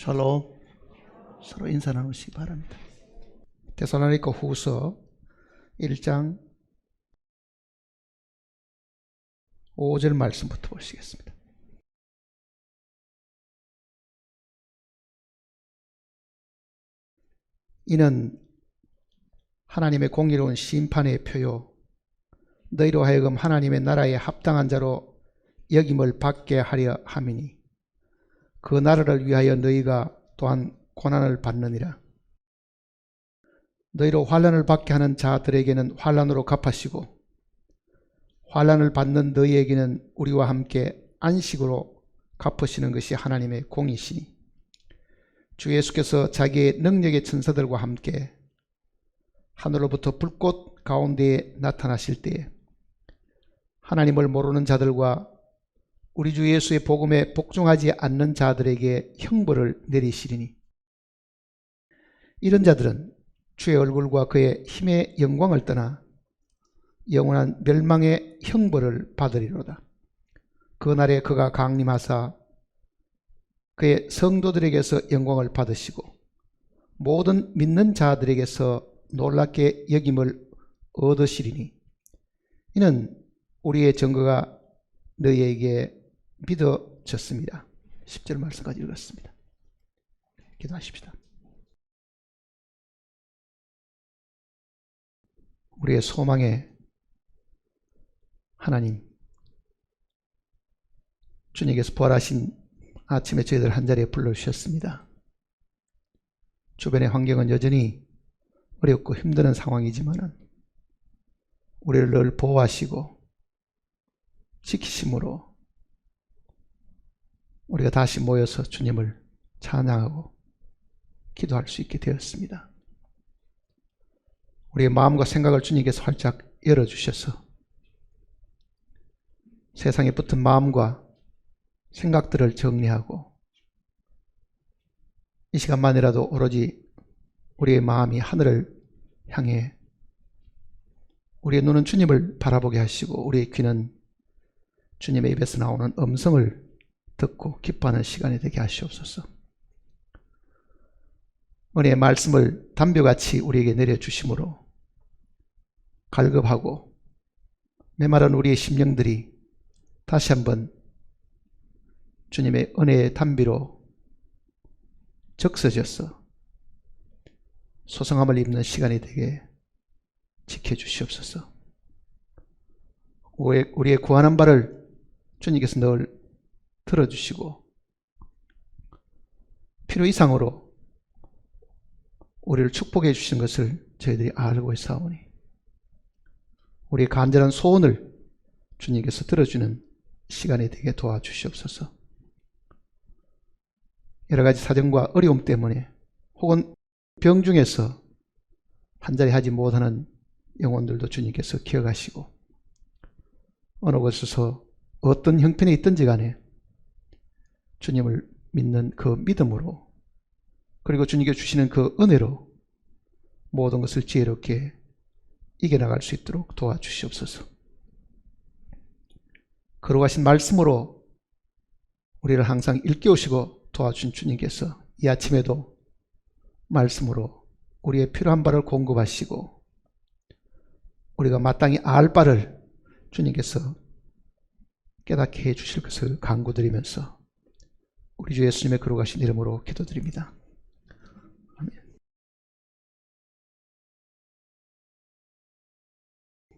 샬롬. 서로 인사 나누시기 바랍니다. 데살로니가 후서 1장 5절 말씀부터 보시겠습니다. 이는 하나님의 공의로운 심판의 표요 너희로 하여금 하나님의 나라에 합당한 자로 여김을 받게 하려 함이니 그 나라를 위하여 너희가 또한 고난을 받느니라. 너희로 환난을 받게 하는 자들에게는 환난으로 갚으시고 환난을 받는 너희에게는 우리와 함께 안식으로 갚으시는 것이 하나님의 공이시니 주 예수께서 자기의 능력의 천사들과 함께 하늘로부터 불꽃 가운데에 나타나실 때에 하나님을 모르는 자들과 우리 주 예수의 복음에 복종하지 않는 자들에게 형벌을 내리시리니 이런 자들은 주의 얼굴과 그의 힘의 영광을 떠나 영원한 멸망의 형벌을 받으리로다. 그날에 그가 강림하사 그의 성도들에게서 영광을 받으시고 모든 믿는 자들에게서 놀랍게 여김을 얻으시리니 이는 우리의 증거가 너희에게 믿어졌습니다. 10절 말씀까지 읽었습니다. 기도하십시다. 우리의 소망의 하나님, 주님께서 부활하신 아침에 저희들 한자리에 불러주셨습니다. 주변의 환경은 여전히 어렵고 힘든 상황이지만 우리를 늘 보호하시고 지키심으로 우리가 다시 모여서 주님을 찬양하고 기도할 수 있게 되었습니다. 우리의 마음과 생각을 주님께서 활짝 열어주셔서 세상에 붙은 마음과 생각들을 정리하고 이 시간만이라도 오로지 우리의 마음이 하늘을 향해 우리의 눈은 주님을 바라보게 하시고 우리의 귀는 주님의 입에서 나오는 음성을 듣고 기뻐하는 시간이 되게 하시옵소서. 은혜의 말씀을 담벼같이 우리에게 내려주심으로 갈급하고 메마른 우리의 심령들이 다시 한번 주님의 은혜의 담비로 적셔져서 소성함을 입는 시간이 되게 지켜주시옵소서. 우리의 구하는 바를 주님께서 늘 들어주시고 필요 이상으로 우리를 축복해 주신 것을 저희들이 알고 있사오니 우리의 간절한 소원을 주님께서 들어주는 시간이 되게 도와주시옵소서. 여러 가지 사정과 어려움 때문에 혹은 병 중에서 한자리 하지 못하는 영혼들도 주님께서 기억하시고 어느 곳에서 어떤 형편에 있든지 간에 주님을 믿는 그 믿음으로 그리고 주님께 주시는 그 은혜로 모든 것을 지혜롭게 이겨나갈 수 있도록 도와주시옵소서. 거룩하신 말씀으로 우리를 항상 일깨우시고 도와준 주님께서 이 아침에도 말씀으로 우리의 필요한 바를 공급하시고 우리가 마땅히 알 바를 주님께서 깨닫게 해주실 것을 간구드리면서 우리 주 예수님의 거룩하신 이름으로 기도드립니다. 아멘.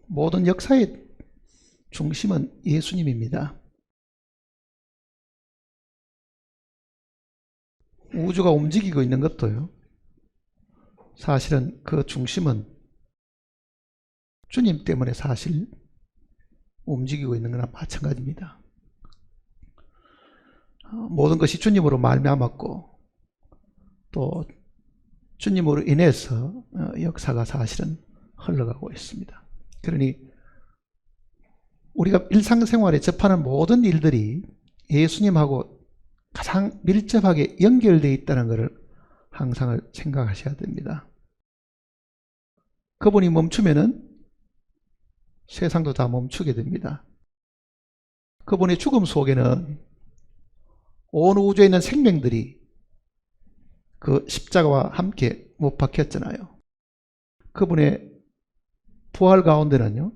모든 역사의 중심은 예수님입니다. 우주가 움직이고 있는 것도요, 사실은 그 중심은 주님 때문에 사실 움직이고 있는 거나 마찬가지입니다. 모든 것이 주님으로 말미암았고 또 주님으로 인해서 역사가 사실은 흘러가고 있습니다. 그러니 우리가 일상생활에 접하는 모든 일들이 예수님하고 가장 밀접하게 연결되어 있다는 것을 항상 생각하셔야 됩니다. 그분이 멈추면은 세상도 다 멈추게 됩니다. 그분의 죽음 속에는 온 우주에 있는 생명들이 그 십자가와 함께 못 박혔잖아요. 그분의 부활 가운데는요,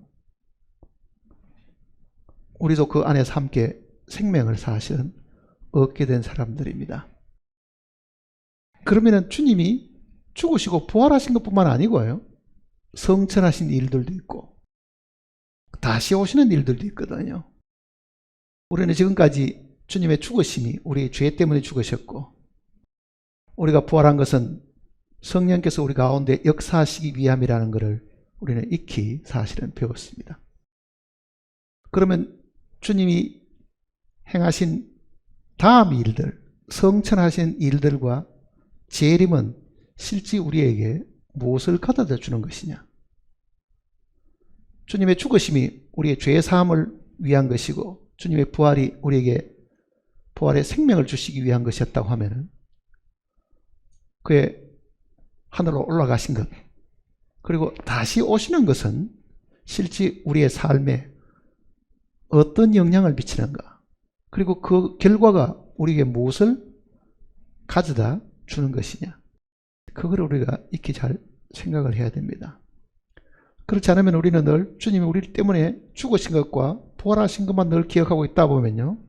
우리도 그 안에서 함께 생명을 사실은 얻게 된 사람들입니다. 그러면은 주님이 죽으시고 부활하신 것뿐만 아니고요, 성천하신 일들도 있고 다시 오시는 일들도 있거든요. 우리는 지금까지 주님의 죽으심이 우리의 죄 때문에 죽으셨고, 우리가 부활한 것은 성령께서 우리 가운데 역사하시기 위함이라는 것을 우리는 익히 사실은 배웠습니다. 그러면 주님이 행하신 다음 일들, 성천하신 일들과 재림은 실제 우리에게 무엇을 가져다 주는 것이냐? 주님의 죽으심이 우리의 죄 사함을 위한 것이고, 주님의 부활이 우리에게 부활의 생명을 주시기 위한 것이었다고 하면은, 그의 하늘로 올라가신 것, 그리고 다시 오시는 것은 실제 우리의 삶에 어떤 영향을 미치는가, 그리고 그 결과가 우리에게 무엇을 가져다 주는 것이냐, 그걸 우리가 익히 잘 생각을 해야 됩니다. 그렇지 않으면 우리는 늘 주님이 우리 때문에 죽으신 것과 부활하신 것만 늘 기억하고 있다 보면요,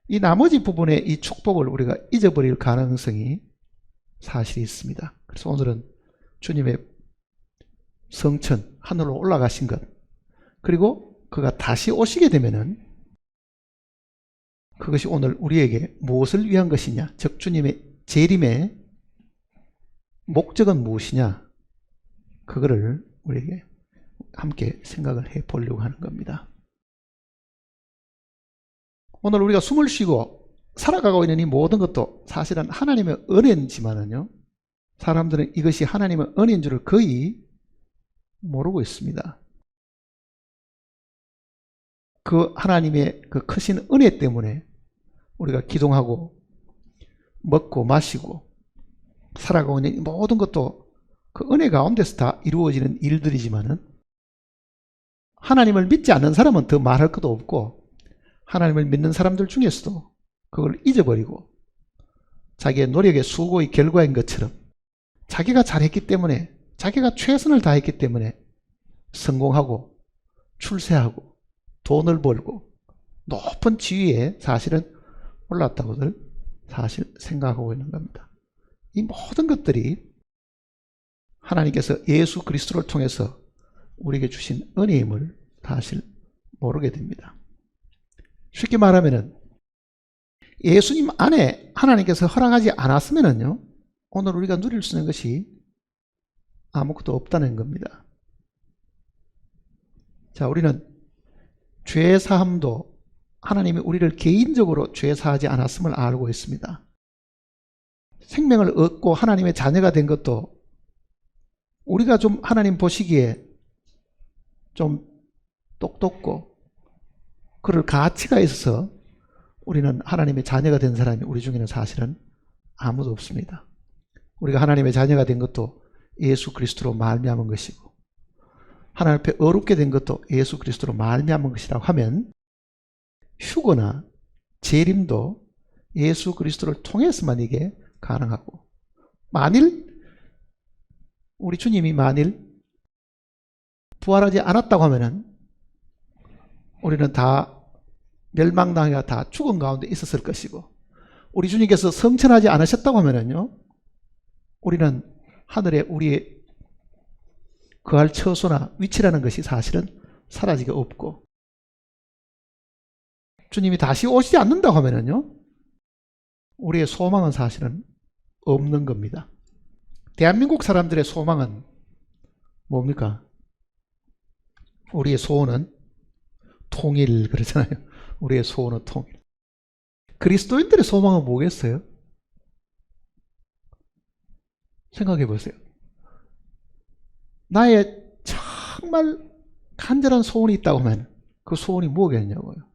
이 나머지 부분의 이 축복을 우리가 잊어버릴 가능성이 사실이 있습니다. 그래서 오늘은 주님의 성천, 하늘로 올라가신 것, 그리고 그가 다시 오시게 되면은 그것이 오늘 우리에게 무엇을 위한 것이냐, 즉 주님의 재림의 목적은 무엇이냐, 그거를 우리에게 함께 생각을 해 보려고 하는 겁니다. 오늘 우리가 숨을 쉬고 살아가고 있는 이 모든 것도 사실은 하나님의 은혜지만은요, 사람들은 이것이 하나님의 은혜인 줄을 거의 모르고 있습니다. 그 하나님의 그 크신 은혜 때문에 우리가 기도하고 먹고 마시고 살아가고 있는 모든 것도 그 은혜 가운데서 다 이루어지는 일들이지만은, 하나님을 믿지 않는 사람은 더 말할 것도 없고, 하나님을 믿는 사람들 중에서도 그걸 잊어버리고 자기의 노력의 수고의 결과인 것처럼 자기가 잘했기 때문에, 자기가 최선을 다했기 때문에 성공하고 출세하고 돈을 벌고 높은 지위에 사실은 올랐다고들 사실 생각하고 있는 겁니다. 이 모든 것들이 하나님께서 예수 그리스도를 통해서 우리에게 주신 은혜임을 사실 모르게 됩니다. 쉽게 말하면은 예수님 안에 하나님께서 허락하지 않았으면은요, 오늘 우리가 누릴 수 있는 것이 아무것도 없다는 겁니다. 자, 우리는 죄 사함도 하나님이 우리를 개인적으로 죄 사하지 않았음을 알고 있습니다. 생명을 얻고 하나님의 자녀가 된 것도 우리가 좀 하나님 보시기에 좀 똑똑고 그럴 가치가 있어서 우리는 하나님의 자녀가 된 사람이 우리 중에는 사실은 아무도 없습니다. 우리가 하나님의 자녀가 된 것도 예수 그리스도로 말미암은 것이고, 하나님 앞에 어렵게 된 것도 예수 그리스도로 말미암은 것이라고 하면, 휴거나 재림도 예수 그리스도를 통해서만 이게 가능하고, 만일 우리 주님이 만일 부활하지 않았다고 하면은 우리는 다 멸망당해가 다 죽은 가운데 있었을 것이고, 우리 주님께서 성천하지 않으셨다고 하면은요, 우리는 하늘에 우리의 거할 처소나 위치라는 것이 사실은 사라지게 없고, 주님이 다시 오시지 않는다고 하면은요, 우리의 소망은 사실은 없는 겁니다. 대한민국 사람들의 소망은 뭡니까? 우리의 소원은 통일, 그러잖아요. 우리의 소원은 통일. 그리스도인들의 소망은 뭐겠어요? 생각해 보세요. 나의 정말 간절한 소원이 있다고 하면 그 소원이 뭐겠냐고요?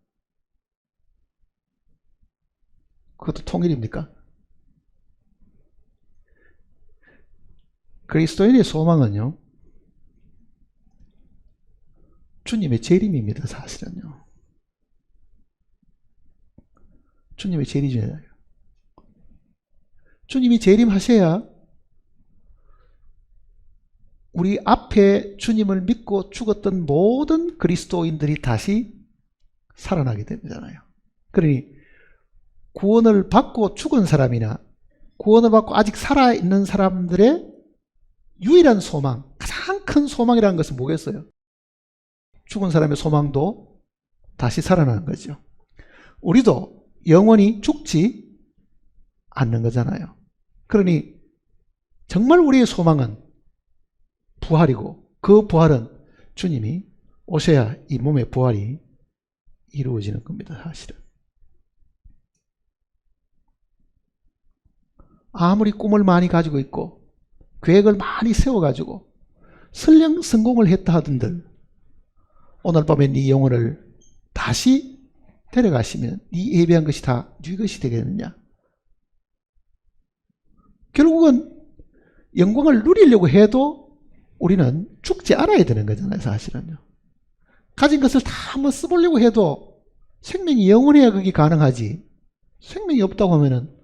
그것도 통일입니까? 그리스도인의 소망은요, 주님의 재림입니다. 사실은요, 주님의 재림이잖아요. 주님이 재림하셔야 우리 앞에 주님을 믿고 죽었던 모든 그리스도인들이 다시 살아나게 되잖아요. 그러니 구원을 받고 죽은 사람이나 구원을 받고 아직 살아있는 사람들의 유일한 소망, 가장 큰 소망이라는 것은 뭐겠어요? 죽은 사람의 소망도 다시 살아나는 거죠. 우리도 영원히 죽지 않는 거잖아요. 그러니 정말 우리의 소망은 부활이고, 그 부활은 주님이 오셔야 이 몸의 부활이 이루어지는 겁니다. 사실은 아무리 꿈을 많이 가지고 있고 계획을 많이 세워가지고 설령 성공을 했다 하던들 오늘 밤에 네 영혼을 다시 데려가시면 네 예배한 것이 다 네 것이 되겠느냐? 결국은 영광을 누리려고 해도 우리는 죽지 않아야 되는 거잖아요. 사실은요. 가진 것을 다 한번 써보려고 해도 생명이 영원해야 그게 가능하지, 생명이 없다고 하면은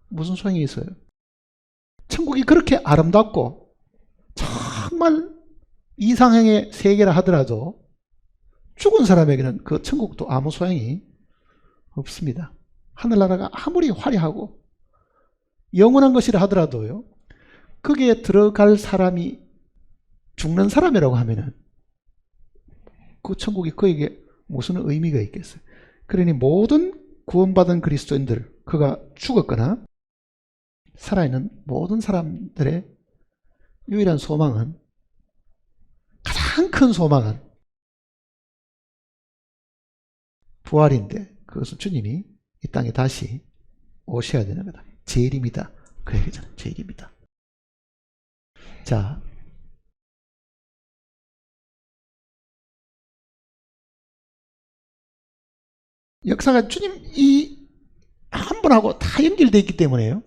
무슨 소용이 있어요? 천국이 그렇게 아름답고 정말 이상형의 세계라 하더라도 죽은 사람에게는 그 천국도 아무 소용이 없습니다. 하늘나라가 아무리 화려하고 영원한 것이라 하더라도요, 거기에 들어갈 사람이 죽는 사람이라고 하면은 그 천국이 그에게 무슨 의미가 있겠어요? 그러니 모든 구원받은 그리스도인들, 그가 죽었거나 살아있는 모든 사람들의 유일한 소망은, 가장 큰 소망은 부활인데, 그것은 주님이 이 땅에 다시 오셔야 되는 거다. 재림이다. 그 얘기잖아요. 재림이다. 자, 역사가 주님 이 한 분하고 다 연결되어 있기 때문에요.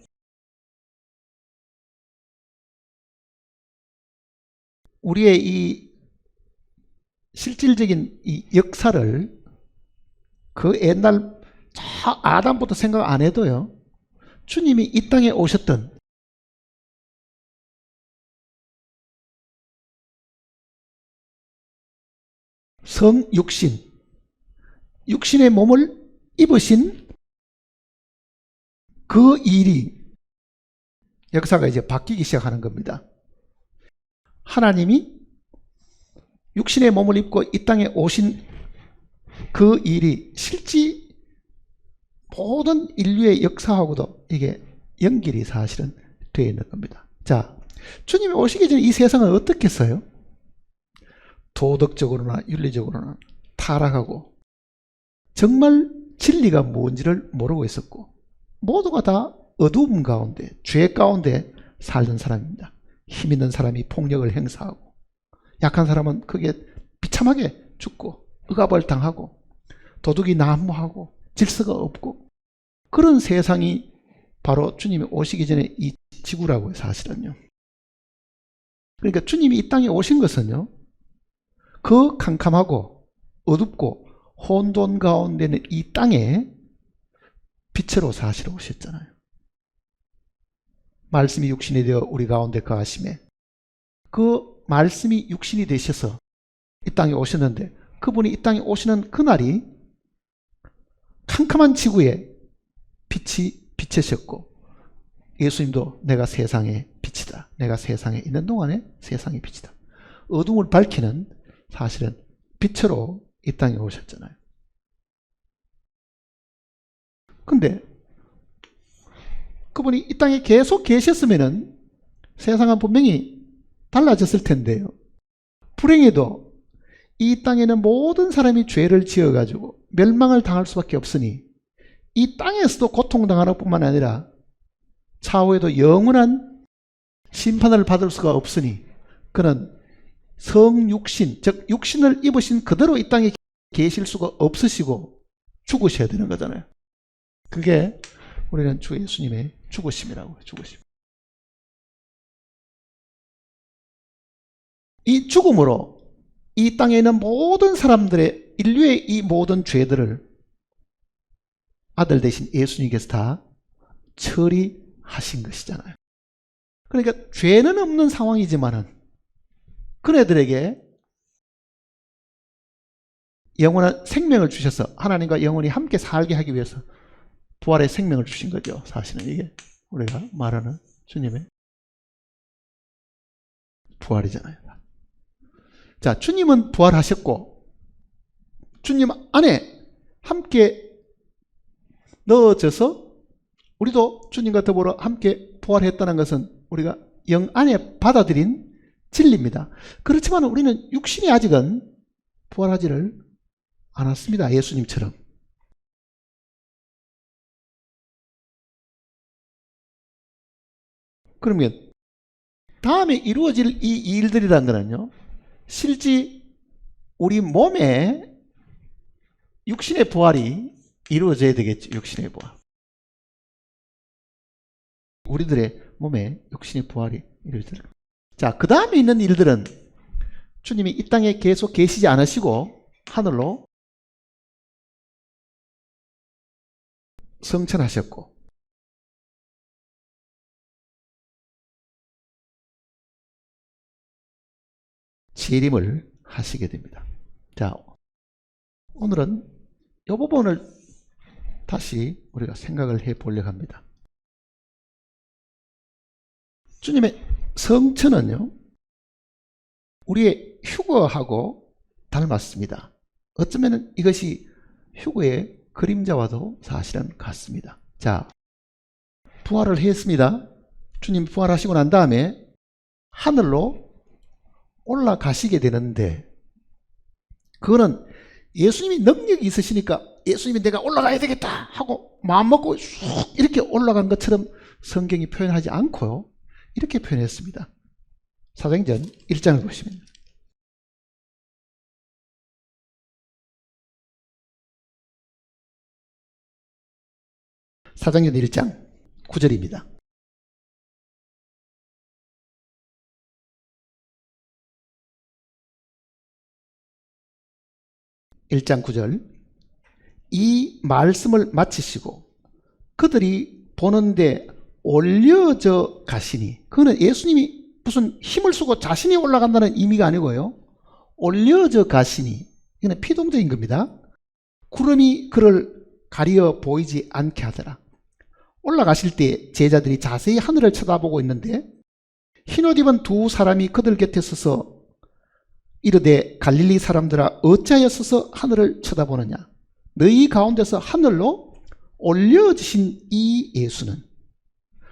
우리의 이 실질적인 이 역사를 그 옛날 저 아담부터 생각 안 해도요, 주님이 이 땅에 오셨던 성육신, 육신의 몸을 입으신 그 일이 역사가 이제 바뀌기 시작하는 겁니다. 하나님이 육신의 몸을 입고 이 땅에 오신 그 일이 실제 모든 인류의 역사하고도 이게 연결이 사실은 되어 있는 겁니다. 자, 주님이 오시기 전에 이 세상은 어떻겠어요? 도덕적으로나 윤리적으로나 타락하고 정말 진리가 뭔지를 모르고 있었고, 모두가 다 어두움 가운데, 죄 가운데 살던 사람입니다. 힘 있는 사람이 폭력을 행사하고, 약한 사람은 그게 비참하게 죽고 억압을 당하고 도둑이 난무하고 질서가 없고, 그런 세상이 바로 주님이 오시기 전에 이 지구라고요. 사실은요. 그러니까 주님이 이 땅에 오신 것은요, 그 캄캄하고 어둡고 혼돈 가운데는 이 땅에 빛으로 사실 오셨잖아요. 말씀이 육신이 되어 우리 가운데 거하심에, 그 말씀이 육신이 되셔서 이 땅에 오셨는데, 그분이 이 땅에 오시는 그날이 캄캄한 지구에 빛이 비치셨고, 예수님도 내가 세상의 빛이다, 내가 세상에 있는 동안에 세상의 빛이다, 어둠을 밝히는 사실은 빛으로 이 땅에 오셨잖아요. 근데 그분이 이 땅에 계속 계셨으면은 세상은 분명히 달라졌을 텐데요. 불행히도 이 땅에는 모든 사람이 죄를 지어가지고 멸망을 당할 수밖에 없으니, 이 땅에서도 고통당하는 뿐만 아니라 차후에도 영원한 심판을 받을 수가 없으니, 그는 성육신, 즉 육신을 입으신 그대로 이 땅에 계실 수가 없으시고 죽으셔야 되는 거잖아요. 그게 우리는 주 예수님의 죽으심이라고 해요. 죽으심. 이 죽음으로 이 땅에 있는 모든 사람들의, 인류의 이 모든 죄들을 아들 대신 예수님께서 다 처리하셨다는 하신 것이잖아요. 그러니까 죄는 없는 상황이지만은 그네들에게 영원한 생명을 주셔서 하나님과 영원히 함께 살게 하기 위해서 부활의 생명을 주신 거죠. 사실은 이게 우리가 말하는 주님의 부활이잖아요. 자, 주님은 부활하셨고 주님 안에 함께 넣어져서 우리도 주님과 더불어 함께 부활했다는 것은 우리가 영 안에 받아들인 진리입니다. 그렇지만 우리는 육신이 아직은 부활하지를 않았습니다. 예수님처럼. 그러면 다음에 이루어질 이 일들이란 거는요, 실제 우리 몸에 육신의 부활이 이루어져야 되겠죠. 육신의 부활. 우리들의 몸에 육신의 부활이 이루어져야 됩니다. 자, 그 다음에 있는 일들은 주님이 이 땅에 계속 계시지 않으시고 하늘로 성천하셨고 재림을 하시게 됩니다. 자, 오늘은 이 부분을 다시 우리가 생각을 해 보려고 합니다. 주님의 성천은요, 우리의 휴거하고 닮았습니다. 어쩌면 이것이 휴거의 그림자와도 사실은 같습니다. 자, 부활을 했습니다. 주님 부활하시고 난 다음에 하늘로 올라가시게 되는데, 그거는 예수님이 능력이 있으시니까 예수님이 내가 올라가야 되겠다 하고 마음먹고 쑥 이렇게 올라간 것처럼 성경이 표현하지 않고요, 이렇게 표현했습니다. 사도행전 1장을 보시면 사도행전 1장 9절입니다. (1장 9절) 이 말씀을 마치시고 그들이 보는데 올려져 가시니, 그거는 예수님이 무슨 힘을 쓰고 자신이 올라간다는 의미가 아니고요, 올려져 가시니 이건 피동적인 겁니다. 구름이 그를 가리어 보이지 않게 하더라. 올라가실 때 제자들이 자세히 하늘을 쳐다보고 있는데 흰옷 입은 두 사람이 그들 곁에 서서 이르되 갈릴리 사람들아 어찌하여 서서 하늘을 쳐다보느냐. 너희 가운데서 하늘로 올려지신 이 예수는,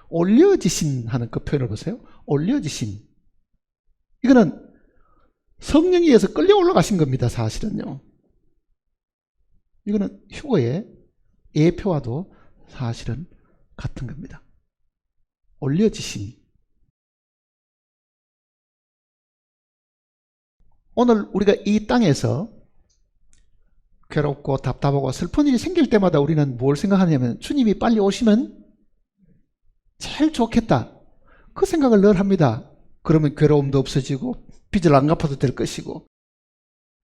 올려지신 하는 그 표현을 보세요. 올려지신, 이거는 성령에 의해서 끌려 올라가신 겁니다. 사실은요, 이거는 휴거의 예표와도 사실은 같은 겁니다. 올려지신. 오늘 우리가 이 땅에서 괴롭고 답답하고 슬픈 일이 생길 때마다 우리는 뭘 생각하냐면 주님이 빨리 오시면 제일 좋겠다, 그 생각을 늘 합니다. 그러면 괴로움도 없어지고 빚을 안 갚아도 될 것이고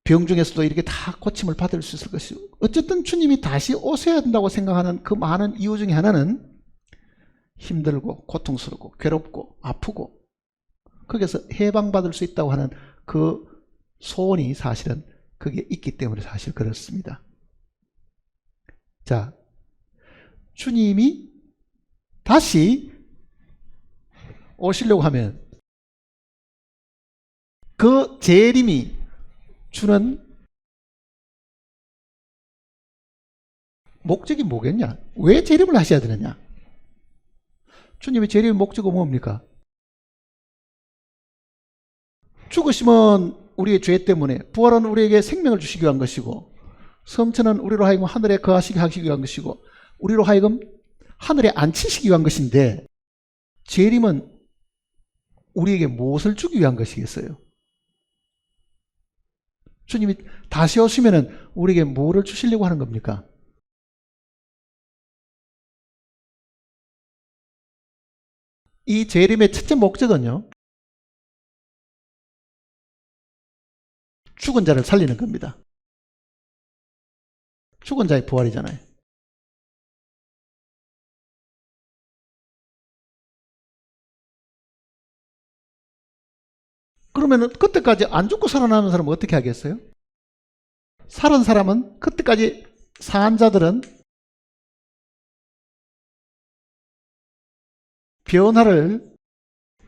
병 중에서도 이렇게 다 고침을 받을 수 있을 것이고, 어쨌든 주님이 다시 오셔야 된다고 생각하는 그 많은 이유 중에 하나는 힘들고 고통스럽고 괴롭고 아프고 거기에서 해방받을 수 있다고 하는 그 소원이 사실은 그게 있기 때문에 사실 그렇습니다. 자, 주님이 다시 오시려고 하면 그 재림이 주는 목적이 뭐겠냐? 왜 재림을 하셔야 되느냐? 주님의 재림의 목적은 뭡니까? 죽으심은 우리의 죄 때문에, 부활은 우리에게 생명을 주시기 위한 것이고, 성천은 우리로 하여금 하늘에 거하시게 하기 위한 것이고, 우리로 하여금 하늘에 앉히시기 위한 것인데, 재림은 우리에게 무엇을 주기 위한 것이겠어요? 주님이 다시 오시면 우리에게 뭐를 주시려고 하는 겁니까? 이 재림의 첫째 목적은요, 죽은 자를 살리는 겁니다. 죽은 자의 부활이잖아요. 그러면은 그때까지 안 죽고 살아나는 사람은 어떻게 하겠어요? 살은 사람은, 그때까지 사한 자들은 변화를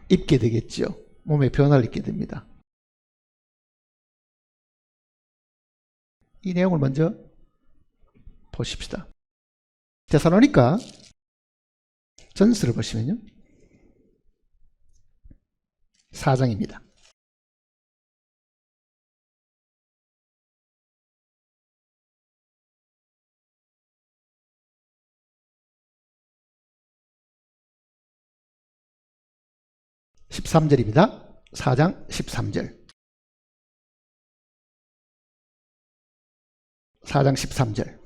입게 되겠죠. 몸에 변화를 입게 됩니다. 이 내용을 먼저 보십시다. 데살로니가 전서를 보시면요, 4장입니다. (13절입니다) 4장 13절. 4장 13절.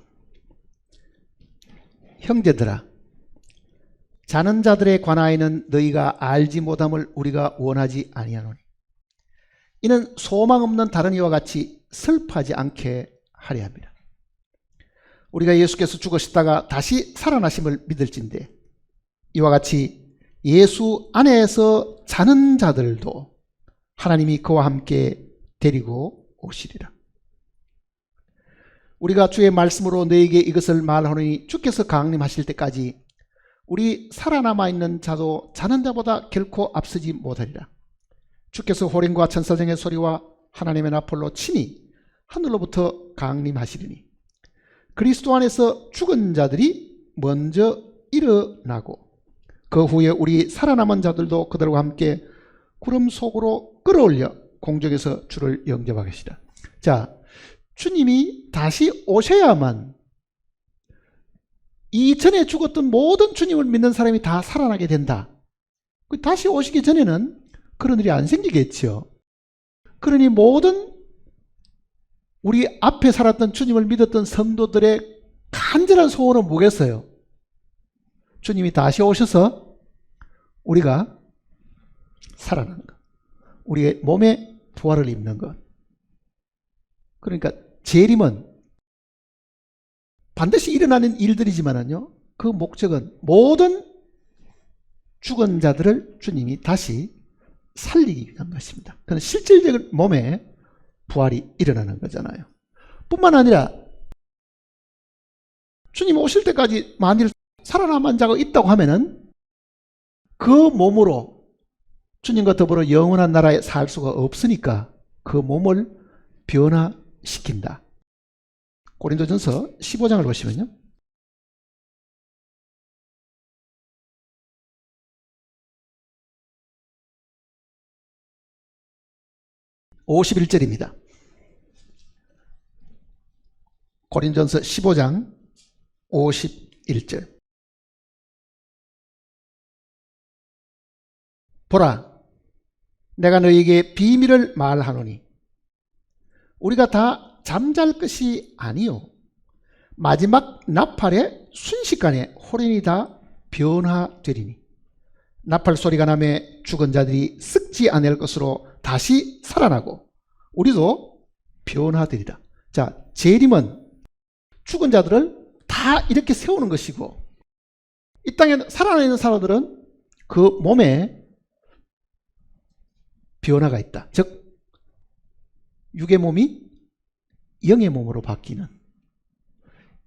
형제들아, 자는 자들에 관하여는 너희가 알지 못함을 우리가 원하지 아니하노니 이는 소망 없는 다른 이와 같이 슬퍼하지 않게 하려 합니다. 우리가 예수께서 죽으셨다가 다시 살아나심을 믿을진대 이와 같이 예수 안에서 자는 자들도 하나님이 그와 함께 데리고 오시리라. 우리가 주의 말씀으로 너에게 이것을 말하노니 주께서 강림하실 때까지 우리 살아남아 있는 자도 자는 자보다 결코 앞서지 못하리라. 주께서 호령과 천사장의 소리와 하나님의 나팔로 친히 하늘로부터 강림하시리니 그리스도 안에서 죽은 자들이 먼저 일어나고 그 후에 우리 살아남은 자들도 그들과 함께 구름 속으로 끌어올려 공중에서 주를 영접하겠시다. 자, 주님이 다시 오셔야만 이전에 죽었던 모든 주님을 믿는 사람이 다 살아나게 된다. 다시 오시기 전에는 그런 일이 안 생기겠죠. 그러니 모든 우리 앞에 살았던 주님을 믿었던 성도들의 간절한 소원은 뭐겠어요? 주님이 다시 오셔서 우리가 살아나는 것, 우리의 몸에 부활을 입는 것. 그러니까 재림은 반드시 일어나는 일들이지만요, 그 목적은 모든 죽은 자들을 주님이 다시 살리기 위한 것입니다. 그건 실질적인 몸에 부활이 일어나는 거잖아요. 뿐만 아니라 주님 오실 때까지 만일 살아남은 자가 있다고 하면은 그 몸으로 주님과 더불어 영원한 나라에 살 수가 없으니까 그 몸을 변화시킨다. 고린도전서 15장을 보시면요, 51절입니다. 고린도전서 15장 51절. 보라, 내가 너희에게 비밀을 말하노니 우리가 다 잠잘 것이 아니요 마지막 나팔의 순식간에 호련히 다 변화되리니 나팔 소리가 나매 죽은 자들이 썩지 않을 것으로 다시 살아나고 우리도 변화되리라. 자, 재림은 죽은 자들을 다 이렇게 세우는 것이고 이 땅에 살아나 있는 사람들은 그 몸에 변화가 있다. 즉 육의 몸이 영의 몸으로 바뀌는,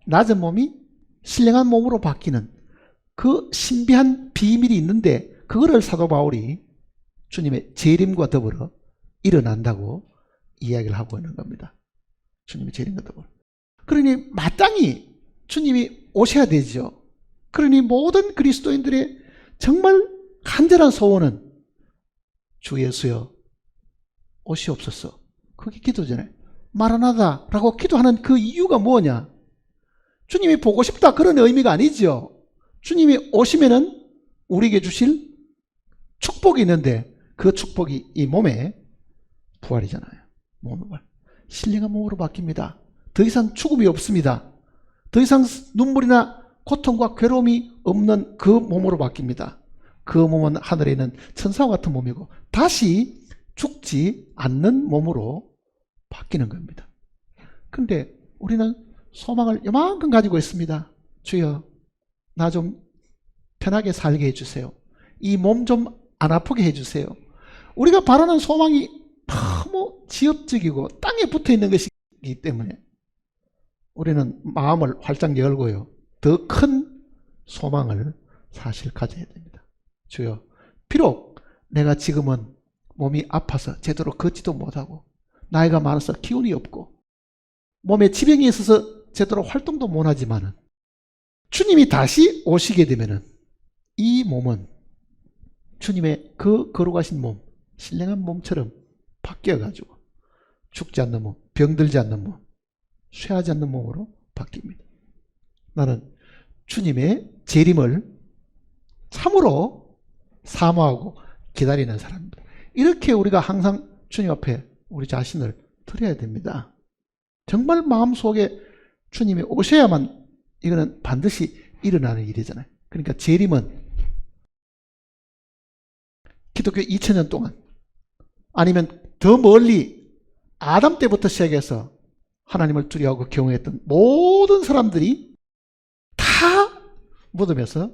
낮은 몸이 신령한 몸으로 바뀌는 그 신비한 비밀이 있는데 그거를 사도 바울이 주님의 재림과 더불어 일어난다고 이야기를 하고 있는 겁니다. 주님의 재림과 더불어. 그러니 마땅히 주님이 오셔야 되죠. 그러니 모든 그리스도인들의 정말 간절한 소원은 주 예수여 오시옵소서. 그게 기도잖아요. 마라나다 라고 기도하는 그 이유가 뭐냐? 주님이 보고 싶다 그런 의미가 아니죠. 주님이 오시면은 우리에게 주실 축복이 있는데 그 축복이 이 몸의 부활이잖아요. 몸의 부활. 신령한 몸으로 바뀝니다. 더 이상 죽음이 없습니다. 더 이상 눈물이나 고통과 괴로움이 없는 그 몸으로 바뀝니다. 그 몸은 하늘에 있는 천사와 같은 몸이고 다시 죽지 않는 몸으로 바뀌는 겁니다. 그런데 우리는 소망을 이만큼 가지고 있습니다. 주여, 나 좀 편하게 살게 해주세요. 이 몸 좀 안 아프게 해주세요. 우리가 바라는 소망이 너무 지엽적이고 땅에 붙어 있는 것이기 때문에 우리는 마음을 활짝 열고요. 더 큰 소망을 사실 가져야 됩니다. 주여, 비록 내가 지금은 몸이 아파서 제대로 걷지도 못하고 나이가 많아서 기운이 없고 몸에 지병이 있어서 제대로 활동도 못하지만은 주님이 다시 오시게 되면은 이 몸은 주님의 그 거룩하신 몸, 신령한 몸처럼 바뀌어가지고 죽지 않는 몸, 병들지 않는 몸, 쇠하지 않는 몸으로 바뀝니다. 나는 주님의 재림을 참으로 사모하고 기다리는 사람입니다. 이렇게 우리가 항상 주님 앞에 우리 자신을 드려야 됩니다. 정말 마음속에 주님이 오셔야만 이거는 반드시 일어나는 일이잖아요. 그러니까 재림은 기독교 2000년 동안 아니면 더 멀리 아담 때부터 시작해서 하나님을 두려워하고 경외했던 모든 사람들이 다 묻으면서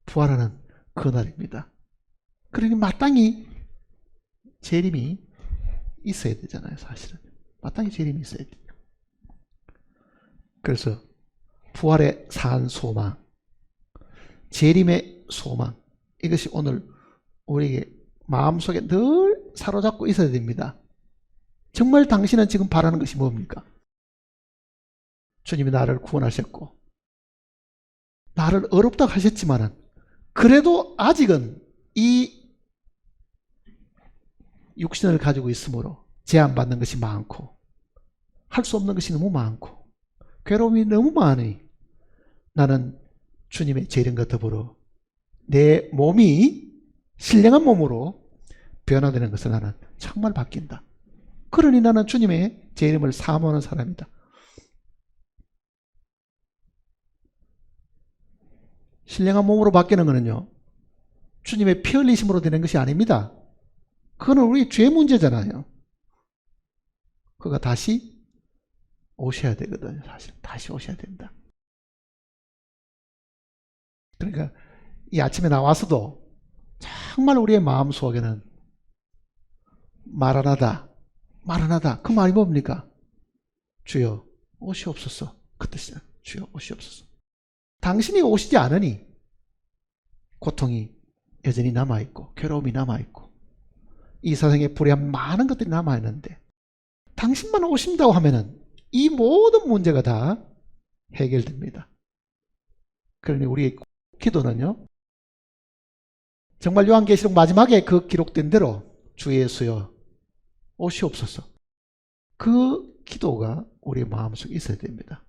부활하는 그날입니다. 그러니 마땅히 재림이 있어야 되잖아요. 사실은 마땅히 재림이 있어야 돼요. 그래서 부활의 산 소망, 재림의 소망, 이것이 오늘 우리에게 마음속에 늘 사로잡고 있어야 됩니다. 정말 당신은 지금 바라는 것이 뭡니까? 주님이 나를 구원하셨고 나를 어렵다고 하셨지만은 그래도 아직은 이 육신을 가지고 있으므로 제한받는 것이 많고 할 수 없는 것이 너무 많고 괴로움이 너무 많으니 나는 주님의 재림과 더불어 내 몸이 신령한 몸으로 변화되는 것을 나는 정말 바뀐다. 그러니 나는 주님의 재림을 사모하는 사람이다. 신령한 몸으로 바뀌는 것은요, 주님의 피 흘리심으로 되는 것이 아닙니다. 그거는 우리 죄 문제잖아요. 그가 다시 오셔야 되거든요. 사실 다시 오셔야 된다. 그러니까 이 아침에 나와서도 정말 우리의 마음속에는 마라나다, 마라나다, 그 말이 뭡니까? 주여 오시옵소서, 그 뜻이야. 주여 오시옵소서. 당신이 오시지 않으니 고통이 여전히 남아있고 괴로움이 남아있고 이 세상에 불의한 많은 것들이 남아있는데 당신만 오신다고 하면은 이 모든 문제가 다 해결됩니다. 그러니 우리의 기도는요, 정말 요한계시록 마지막에 그 기록된 대로 주 예수여 오시옵소서, 그 기도가 우리의 마음속에 있어야 됩니다.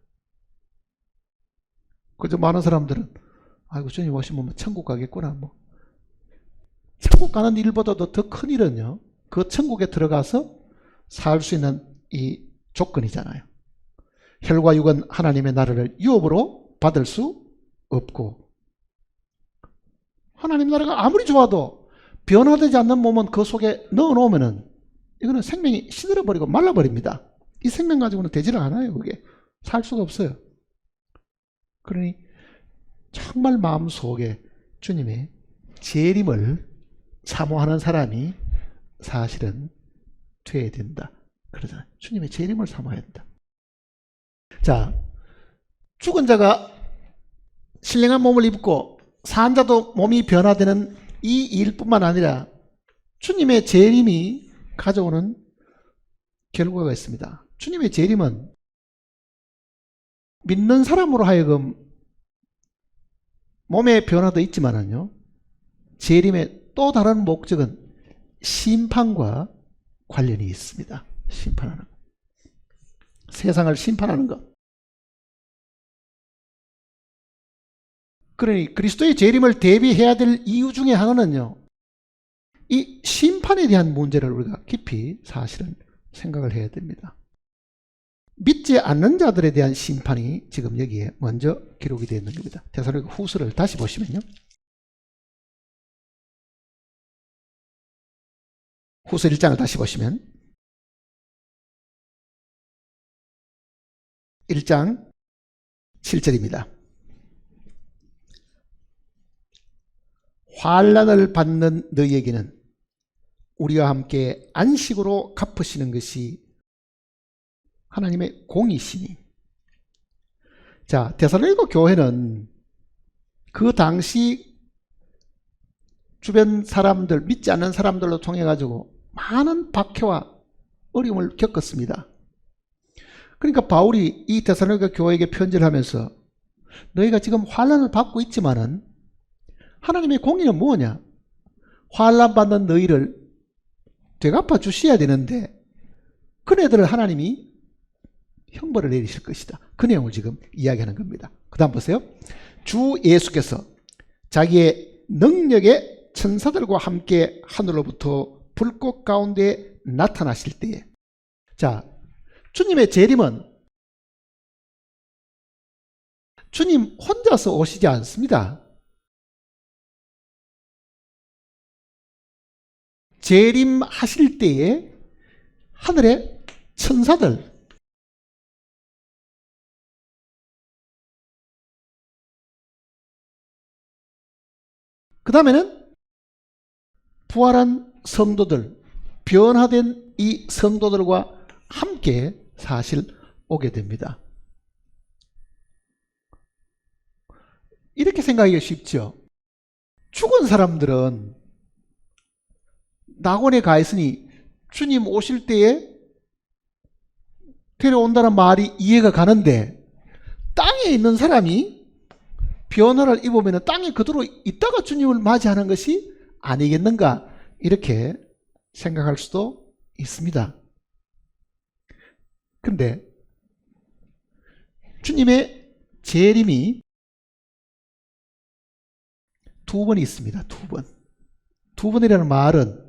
그저 많은 사람들은 아이고 주님 오시면 천국 가겠구나, 천국 가는 일보다도 더 큰 일은요, 그 천국에 들어가서 살 수 있는 이 조건이잖아요. 혈과 육은 하나님의 나라를 유업으로 받을 수 없고 하나님 나라가 아무리 좋아도 변화되지 않는 몸은 그 속에 넣어놓으면은 이거는 생명이 시들어버리고 말라버립니다. 이 생명 가지고는 되지를 않아요. 그게 살 수가 없어요. 그러니 정말 마음속에 주님의 재림을 사모하는 사람이 사실은 돼야 된다. 그러잖아요. 주님의 재림을 사모해야 된다. 자, 죽은 자가 신령한 몸을 입고 산 자도 몸이 변화되는 이 일뿐만 아니라 주님의 재림이 가져오는 결과가 있습니다. 주님의 재림은 믿는 사람으로 하여금 몸의 변화도 있지만은요, 재림의 또 다른 목적은 심판과 관련이 있습니다. 심판하는 것. 세상을 심판하는 것. 그러니 그리스도의 재림을 대비해야 될 이유 중에 하나는요, 이 심판에 대한 문제를 우리가 깊이 사실은 생각을 해야 됩니다. 믿지 않는 자들에 대한 심판이 지금 여기에 먼저 기록이 되어 있는 겁니다. 데살로니가 후서를 다시 보시면요, 후서 1장을 다시 보시면 1장 7절입니다. 환난을 받는 너희에게는 우리와 함께 안식으로 갚으시는 것이 하나님의 공이시니. 자, 데살로니가 교회는 그 당시 주변 사람들, 믿지 않는 사람들로 통해 가지고 많은 박해와 어려움을 겪었습니다. 그러니까 바울이 이 데살로니가 교회에게 편지를 하면서 너희가 지금 환난을 받고 있지만은 하나님의 공의는 뭐냐? 환난 받는 너희를 되갚아 주셔야 되는데 그네들을 하나님이 형벌을 내리실 것이다. 그 내용을 지금 이야기하는 겁니다. 그 다음 보세요. 주 예수께서 자기의 능력의 천사들과 함께 하늘로부터 불꽃 가운데 나타나실 때에, 자, 주님의 재림은 주님 혼자서 오시지 않습니다. 재림하실 때에 하늘의 천사들, 그 다음에는 부활한 성도들, 변화된 이 성도들과 함께 사실 오게 됩니다. 이렇게 생각하기가 쉽죠. 죽은 사람들은 낙원에 가 있으니 주님 오실 때에 데려온다는 말이 이해가 가는데, 땅에 있는 사람이 변화를 입으면 땅에 그대로 있다가 주님을 맞이하는 것이 아니겠는가, 이렇게 생각할 수도 있습니다. 근데 주님의 재림이 두 번이 있습니다. 두 번. 두 번이라는 말은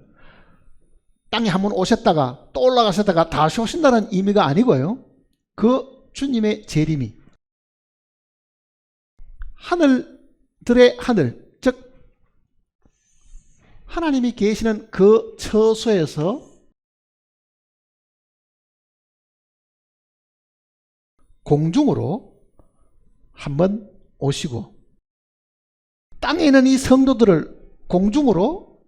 땅에 한번 오셨다가 또 올라가셨다가 다시 오신다는 의미가 아니고요. 그 주님의 재림이 하늘들의 하늘, 즉 하나님이 계시는 그 처소에서 공중으로 한번 오시고 땅에 있는 이 성도들을 공중으로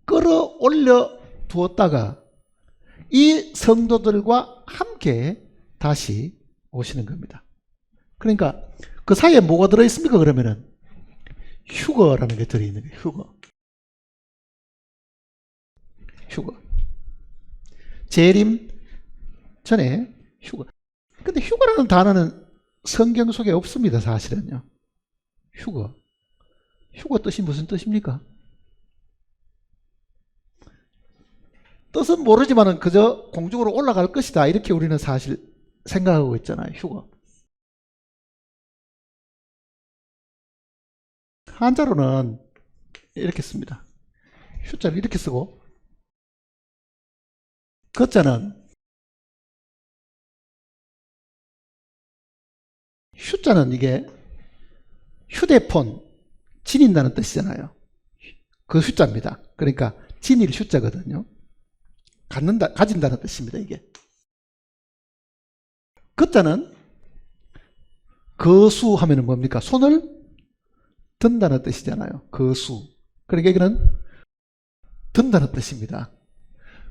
끌어올려 두었다가 이 성도들과 함께 다시 오시는 겁니다. 그러니까 그 사이에 뭐가 들어있습니까? 그러면은 휴거라는 게 들어있는 거예요. 휴거. 재림 전에 휴거. 근데 휴거라는 단어는 성경 속에 없습니다. 사실은요. 휴거. 휴거 뜻이 무슨 뜻입니까? 뜻은 모르지만은 그저 공중으로 올라갈 것이다, 이렇게 우리는 사실 생각하고 있잖아요. 휴거. 한자로는 이렇게 씁니다. 휴자를 이렇게 쓰고, 거자는 휴자는 이게 휴대폰 지닌다는 뜻이잖아요. 그 휴자입니다. 그러니까 지닐 휴자거든요. 갖는다, 가진다는 뜻입니다. 이게. 거자는 거수 하면은 뭡니까? 손을 든다는 뜻이잖아요. 거수. 그러니까 이거는 든다는 뜻입니다.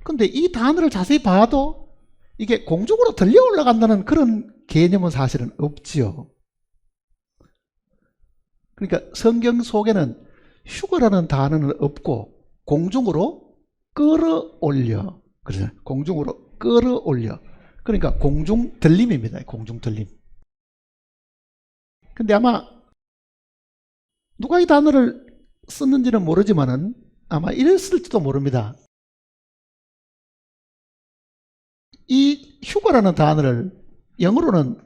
근데 이 단어를 자세히 봐도 이게 공중으로 들려 올라간다는 그런 개념은 사실은 없지요. 그러니까 성경 속에는 휴거라는 단어는 없고 공중으로 끌어올려. 그렇죠? 공중으로 끌어올려. 그러니까 공중 들림입니다. 공중 들림. 근데 아마 누가 이 단어를 썼는지는 모르지만은 아마 이랬을지도 모릅니다. 이 휴거라는 단어를 영어로는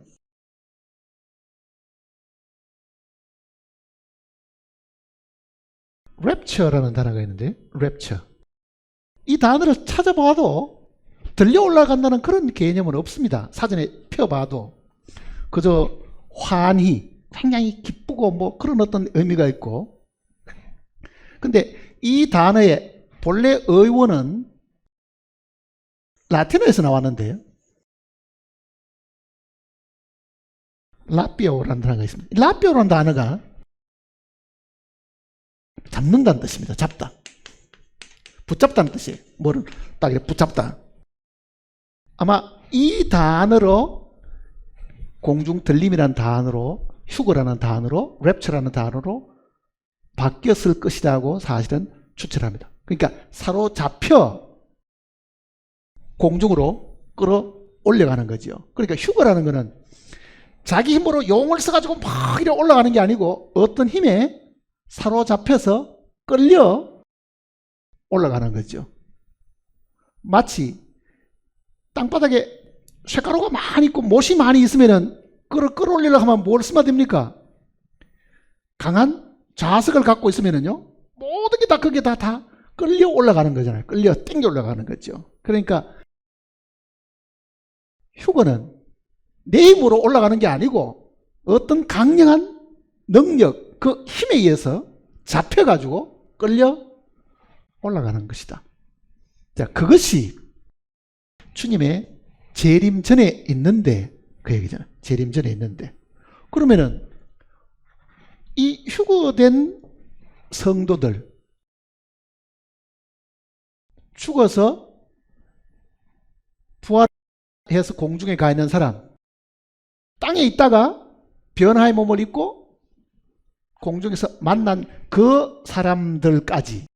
rapture라는 단어가 있는데, rapture. 이 단어를 찾아봐도 들려 올라간다는 그런 개념은 없습니다. 사전에 펴봐도. 그저 환희, 굉장히 기쁘고 뭐 그런 어떤 의미가 있고. 근데 이 단어의 본래 의원은 라틴어에서 나왔는데요. 라비오라는 단어가 있습니다. 라비오라는 단어가 잡는다는 뜻입니다. 잡다. 붙잡다는 뜻이에요. 뭐를 딱 이렇게 붙잡다. 아마 이 단어로 공중 들림이라는 단어로 휴거라는 단어로 랩처라는 단어로 바뀌었을 것이라고 사실은 추측을 합니다. 그러니까 사로잡혀 공중으로 끌어올려가는 거죠. 그러니까 휴거라는 거는 자기 힘으로 용을 써가지고 막 이렇게 올라가는 게 아니고 어떤 힘에 사로잡혀서 끌려 올라가는 거죠. 마치 땅바닥에 쇳가루가 많이 있고 못이 많이 있으면은 끌어올리려고 하면 뭘 쓰면 됩니까? 강한 자석을 갖고 있으면은요, 모든 게 다 그게 다 끌려 올라가는 거잖아요. 끌려 땡겨 올라가는 거죠. 그러니까 휴거는 내 힘으로 올라가는 게 아니고 어떤 강력한 능력, 그 힘에 의해서 잡혀가지고 끌려 올라가는 것이다. 자, 그것이 주님의 재림 전에 있는데, 그 얘기잖아요. 재림 전에 있는데. 그러면은 이 휴거된 성도들, 죽어서 부활해서 공중에 가 있는 사람, 땅에 있다가 변화의 몸을 입고 공중에서 만난 그 사람들까지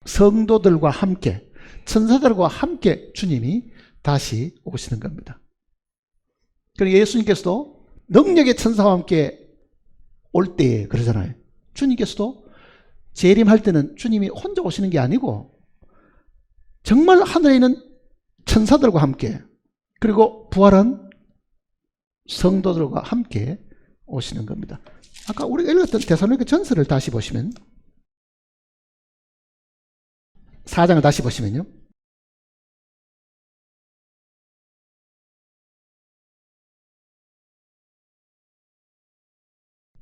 성도들과 함께, 천사들과 함께 주님이 다시 오시는 겁니다. 그러니까 예수님께서도 능력의 천사와 함께 올 때에 그러잖아요. 주님께서도 재림할 때는 주님이 혼자 오시는 게 아니고 정말 하늘에 있는 천사들과 함께, 그리고 부활한 성도들과 함께 오시는 겁니다. 아까 우리가 읽었던 데살로니가 전서를 다시 보시면, 4장을 다시 보시면요,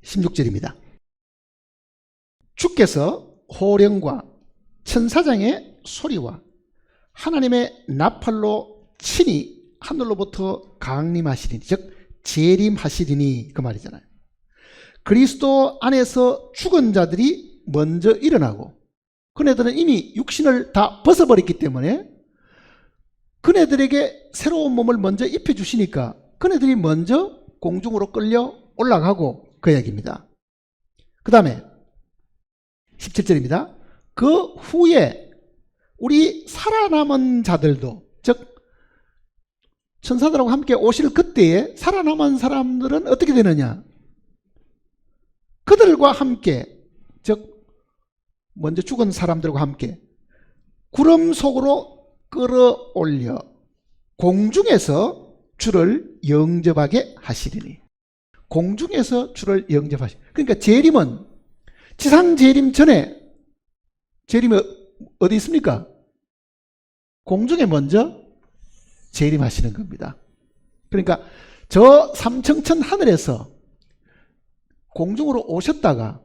(16절입니다) 주께서 호령과 천사장의 소리와 하나님의 나팔로 친히 하늘로부터 강림하시리니, 즉 재림하시리니, 그 말이잖아요. 그리스도 안에서 죽은 자들이 먼저 일어나고, 그네들은 이미 육신을 다 벗어버렸기 때문에 그네들에게 새로운 몸을 먼저 입혀주시니까 그네들이 먼저 공중으로 끌려 올라가고, 그 얘기입니다. 그 다음에 17절입니다. 그 후에 우리 살아남은 자들도, 즉 천사들하고 함께 오실 그때에 살아남은 사람들은 어떻게 되느냐? 그들과 함께, 즉 먼저 죽은 사람들과 함께 구름 속으로 끌어올려 공중에서 주를 영접하게 하시리니. 공중에서 주를 영접하시. 그러니까 재림은 지상 재림 전에, 재림이 어디 있습니까? 공중에 먼저 재림하시는 겁니다. 그러니까 저 삼청천 하늘에서 공중으로 오셨다가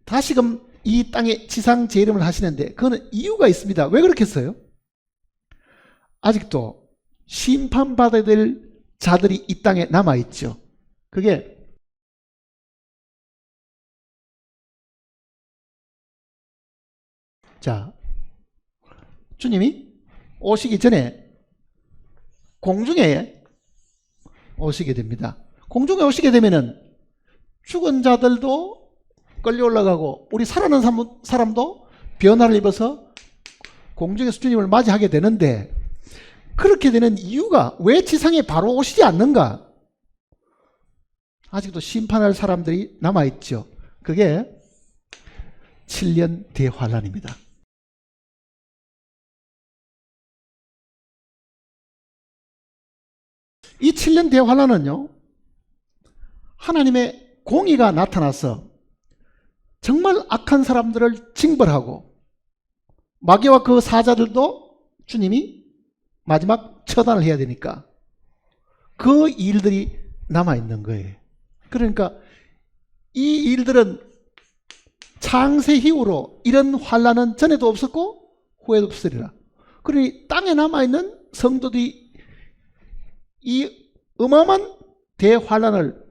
다시금 이 땅에 지상 재림을 하시는데, 그거는 이유가 있습니다. 왜 그렇게 했어요? 아직도 심판받아야 될 자들이 이 땅에 남아있죠. 그게 자, 주님이 오시기 전에 공중에 오시게 됩니다. 공중에 오시게 되면은 죽은 자들도 끌려 올라가고 우리 살아난 사람도 변화를 입어서 공중에서 주님을 맞이하게 되는데, 그렇게 되는 이유가 왜 지상에 바로 오시지 않는가? 아직도 심판할 사람들이 남아있죠. 그게 7년 대환란입니다. 이 7년 대환란은요, 하나님의 공의가 나타나서 정말 악한 사람들을 징벌하고, 마귀와 그 사자들도 주님이 마지막 처단을 해야 되니까 그 일들이 남아있는 거예요. 그러니까 이 일들은 창세 이후로 이런 환란은 전에도 없었고 후에도 없으리라. 그러니 땅에 남아있는 성도들이 이 어마어마한 대환란을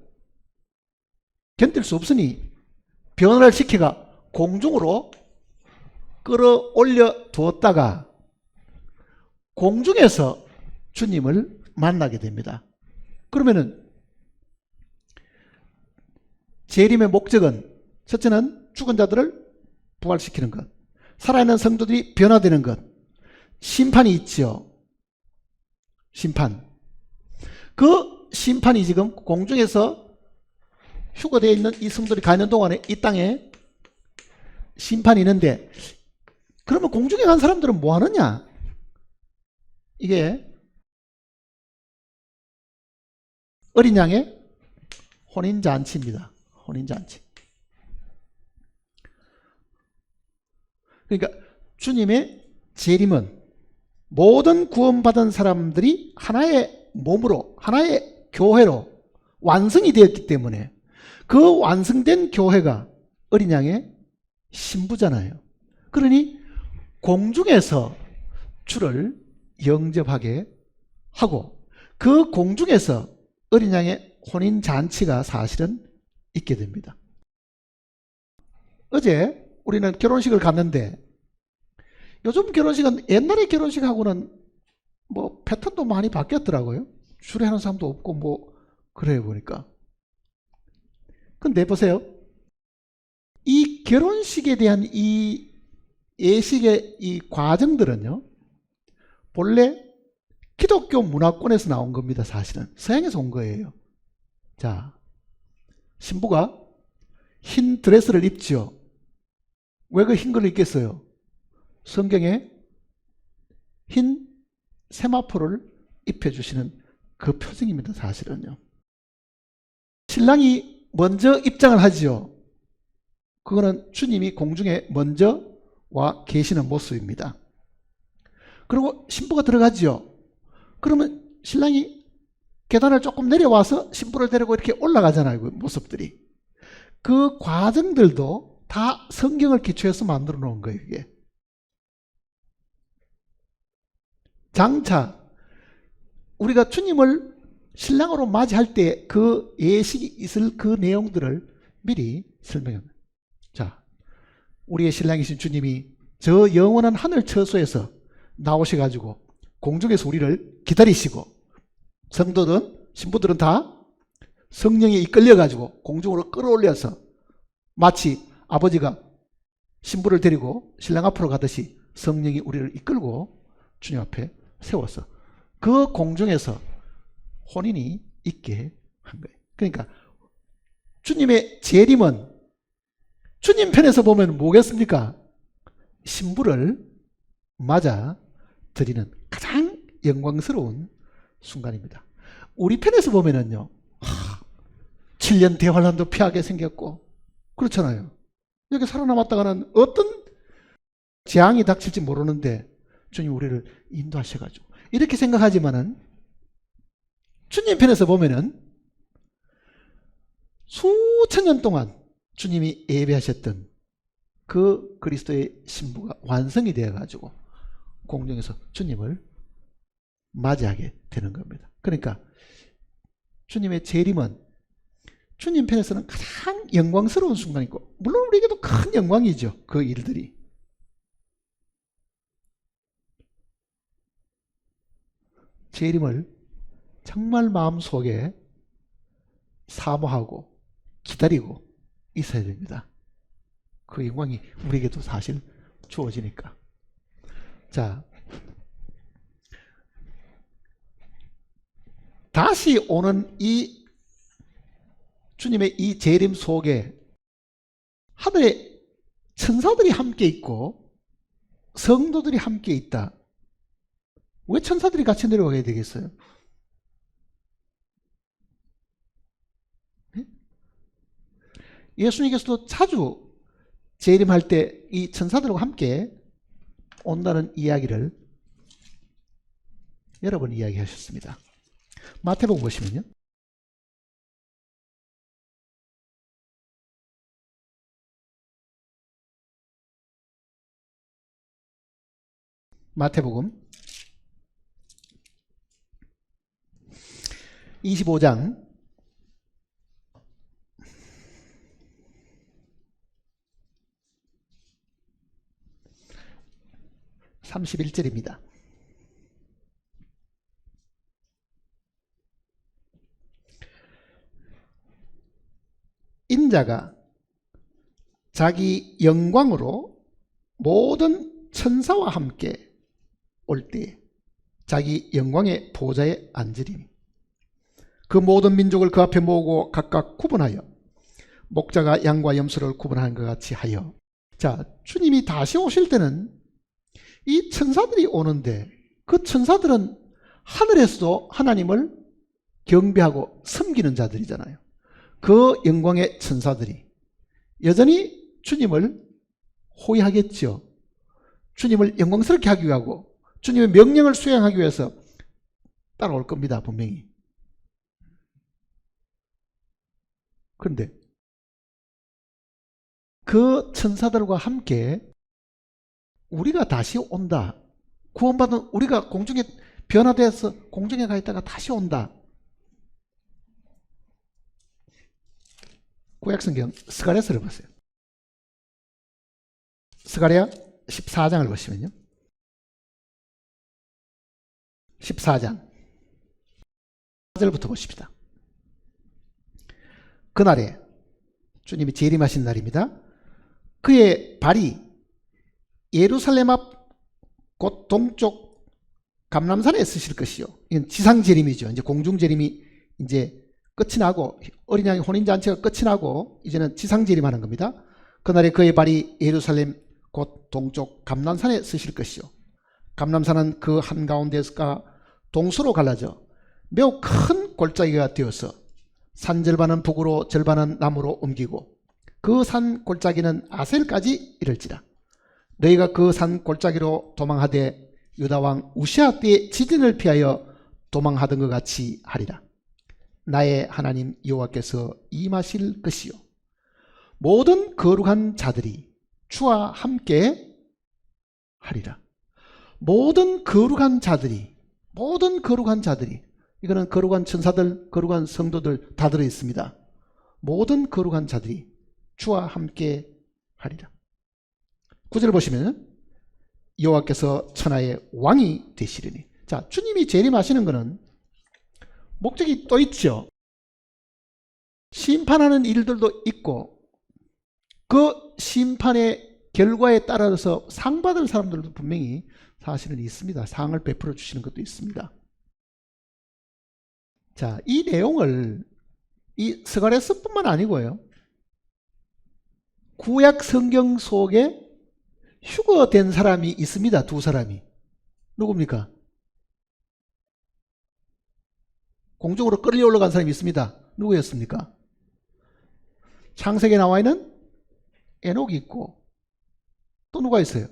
견딜 수 없으니 변화를 시켜가 공중으로 끌어올려 두었다가 공중에서 주님을 만나게 됩니다. 그러면은 재림의 목적은 첫째는 죽은 자들을 부활시키는 것, 살아있는 성도들이 변화되는 것, 심판이 있죠. 심판. 그 심판이 지금 공중에서 휴거되어 있는 이 성도들이 가 있는 동안에 이 땅에 심판이 있는데, 그러면 공중에 간 사람들은 뭐 하느냐? 이게 어린 양의 혼인잔치입니다. 혼인잔치. 그러니까 주님의 재림은 모든 구원받은 사람들이 하나의 몸으로, 하나의 교회로 완성이 되었기 때문에 그 완성된 교회가 어린 양의 신부잖아요. 그러니 공중에서 주를 영접하게 하고 그 공중에서 어린 양의 혼인잔치가 사실은 있게 됩니다. 어제 우리는 결혼식을 갔는데 요즘 결혼식은 옛날의 결혼식하고는 뭐 패턴도 많이 바뀌었더라고요. 주례하는 사람도 없고 뭐 그래 보니까. 근데 보세요. 이 결혼식에 대한 이 예식의 이 과정들은요, 본래 기독교 문화권에서 나온 겁니다. 사실은 서양에서 온 거예요. 자, 신부가 흰 드레스를 입죠. 왜 그 흰 걸 입겠어요? 성경에 흰 세마포를 입혀주시는 그 표징입니다. 사실은요. 신랑이 먼저 입장을 하지요. 그거는 주님이 공중에 먼저 와 계시는 모습입니다. 그리고 신부가 들어가지요. 그러면 신랑이 계단을 조금 내려와서 신부를 데리고 이렇게 올라가잖아요. 그 모습들이. 그 과정들도 다 성경을 기초해서 만들어 놓은 거예요. 이게. 장차 우리가 주님을 신랑으로 맞이할 때 그 예식이 있을 그 내용들을 미리 설명합니다. 자, 우리의 신랑이신 주님이 저 영원한 하늘 처소에서 나오셔가지고 공중에서 우리를 기다리시고, 성도든 신부들은 다 성령에 이끌려가지고 공중으로 끌어올려서 마치 아버지가 신부를 데리고 신랑 앞으로 가듯이 성령이 우리를 이끌고 주님 앞에 세워서 그 공중에서 혼인이 있게 한 거예요. 그러니까 주님의 재림은 주님 편에서 보면 뭐겠습니까? 신부를 맞아 드리는 가장 영광스러운 순간입니다. 우리 편에서 보면은요, 7년 대환란도 피하게 생겼고 그렇잖아요. 여기 살아남았다가는 어떤 재앙이 닥칠지 모르는데 주님 우리를 인도하셔가지고 이렇게 생각하지만은 주님 편에서 보면은 수천 년 동안 주님이 예배하셨던 그 그리스도의 신부가 완성이 되어가지고 공중에서 주님을 맞이하게 되는 겁니다. 그러니까 주님의 재림은 주님 편에서는 가장 영광스러운 순간이고, 물론 우리에게도 큰 영광이죠. 그 일들이. 재림을 정말 마음속에 사모하고 기다리고 있어야 됩니다. 그 영광이 우리에게도 사실 주어지니까. 자, 다시 오는 이 주님의 이 재림 속에 하늘에 천사들이 함께 있고 성도들이 함께 있다. 왜 천사들이 같이 내려가야 되겠어요? 예수님께서도 자주 재림할 때 이 천사들과 함께 온다는 이야기를 여러 번 이야기하셨습니다. 마태복음 보시면요. 마태복음 25장 31절입니다. 인자가 자기 영광으로 모든 천사와 함께 올 때에 자기 영광의 보좌에 앉으리니 그 모든 민족을 그 앞에 모으고 각각 구분하여 목자가 양과 염소를 구분하는 것 같이 하여. 자, 주님이 다시 오실 때는 이 천사들이 오는데 그 천사들은 하늘에서도 하나님을 경배하고 섬기는 자들이잖아요. 그 영광의 천사들이 여전히 주님을 호위하겠죠. 주님을 영광스럽게 하기 위하고 주님의 명령을 수행하기 위해서 따라올 겁니다. 분명히. 그런데 그 천사들과 함께 우리가 다시 온다. 구원받은 우리가 공중에 변화되어서 공중에 가 있다가 다시 온다. 구약성경 스가랴서를 보세요. 스가랴 14장을 보시면요. 14장 4절부터 보십시다. 그날에 주님이 재림하신 날입니다. 그의 발이 예루살렘 앞 곧 동쪽 감람산에 쓰실 것이요. 이건 지상 재림이죠. 이제 공중 재림이 이제 끝이 나고 어린 양의 혼인 잔치가 끝이 나고 이제는 지상 재림하는 겁니다. 그날에 그의 발이 예루살렘 곧 동쪽 감람산에 쓰실 것이요. 감람산은 그 한가운데가 동서로 갈라져 매우 큰 골짜기가 되어서 산 절반은 북으로 절반은 남으로 옮기고 그 산 골짜기는 아셀까지 이를지라. 너희가 그 산 골짜기로 도망하되 유다 왕 우시아 때의 지진을 피하여 도망하던 것 같이 하리라. 나의 하나님 여호와께서 임하실 것이요 모든 거룩한 자들이 주와 함께 하리라. 모든 거룩한 자들이 이거는 거룩한 천사들, 거룩한 성도들 다 들어있습니다. 모든 거룩한 자들이 주와 함께 하리라. 9절 보시면 여호와께서 천하의 왕이 되시리니. 자, 주님이 재림하시는 것은 목적이 또 있죠. 심판하는 일들도 있고 그 심판의 결과에 따라서 상 받을 사람들도 분명히 사실은 있습니다. 상을 베풀어 주시는 것도 있습니다. 자, 이 내용을 이 스가랴서뿐만 아니고요. 구약 성경 속에 휴거된 사람이 있습니다. 두 사람이. 누굽니까? 공중으로 끌려 올라간 사람이 있습니다. 누구였습니까? 창세기에 나와 있는 에녹이 있고 또 누가 있어요?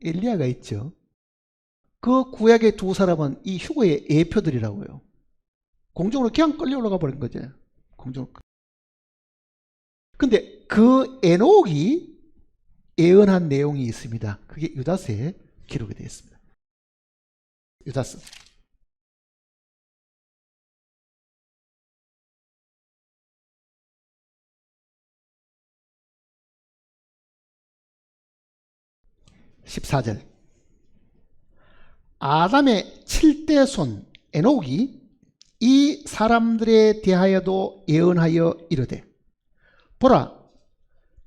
엘리야가 있죠. 그 구약의 두 사람은 이 휴거의 예표들이라고요. 공중으로 그냥 끌려 올라가 버린 거죠. 공중으로. 근데 그 에녹이 예언한 내용이 있습니다. 그게 유다서에 기록이 되어 있습니다. 유다서. (14절) 아담의 7대 손 에녹이 이 사람들에 대하여도 예언하여 이르되 보라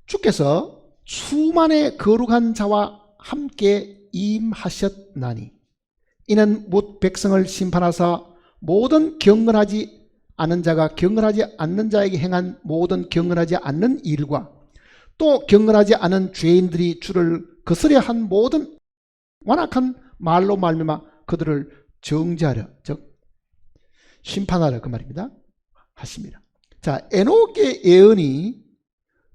주께서 수만의 거룩한 자와 함께 임하셨나니 이는 뭇 백성을 심판하사 모든 경건하지 않은 자가 경건하지 않는 자에게 행한 모든 경건하지 않는 일과 또 경건하지 않은 죄인들이 주를 거스려 한 모든 완악한 말로 말미암아 그들을 정죄하려 즉 심판하려 그 말입니다. 하십니다. 자, 에녹의 예언이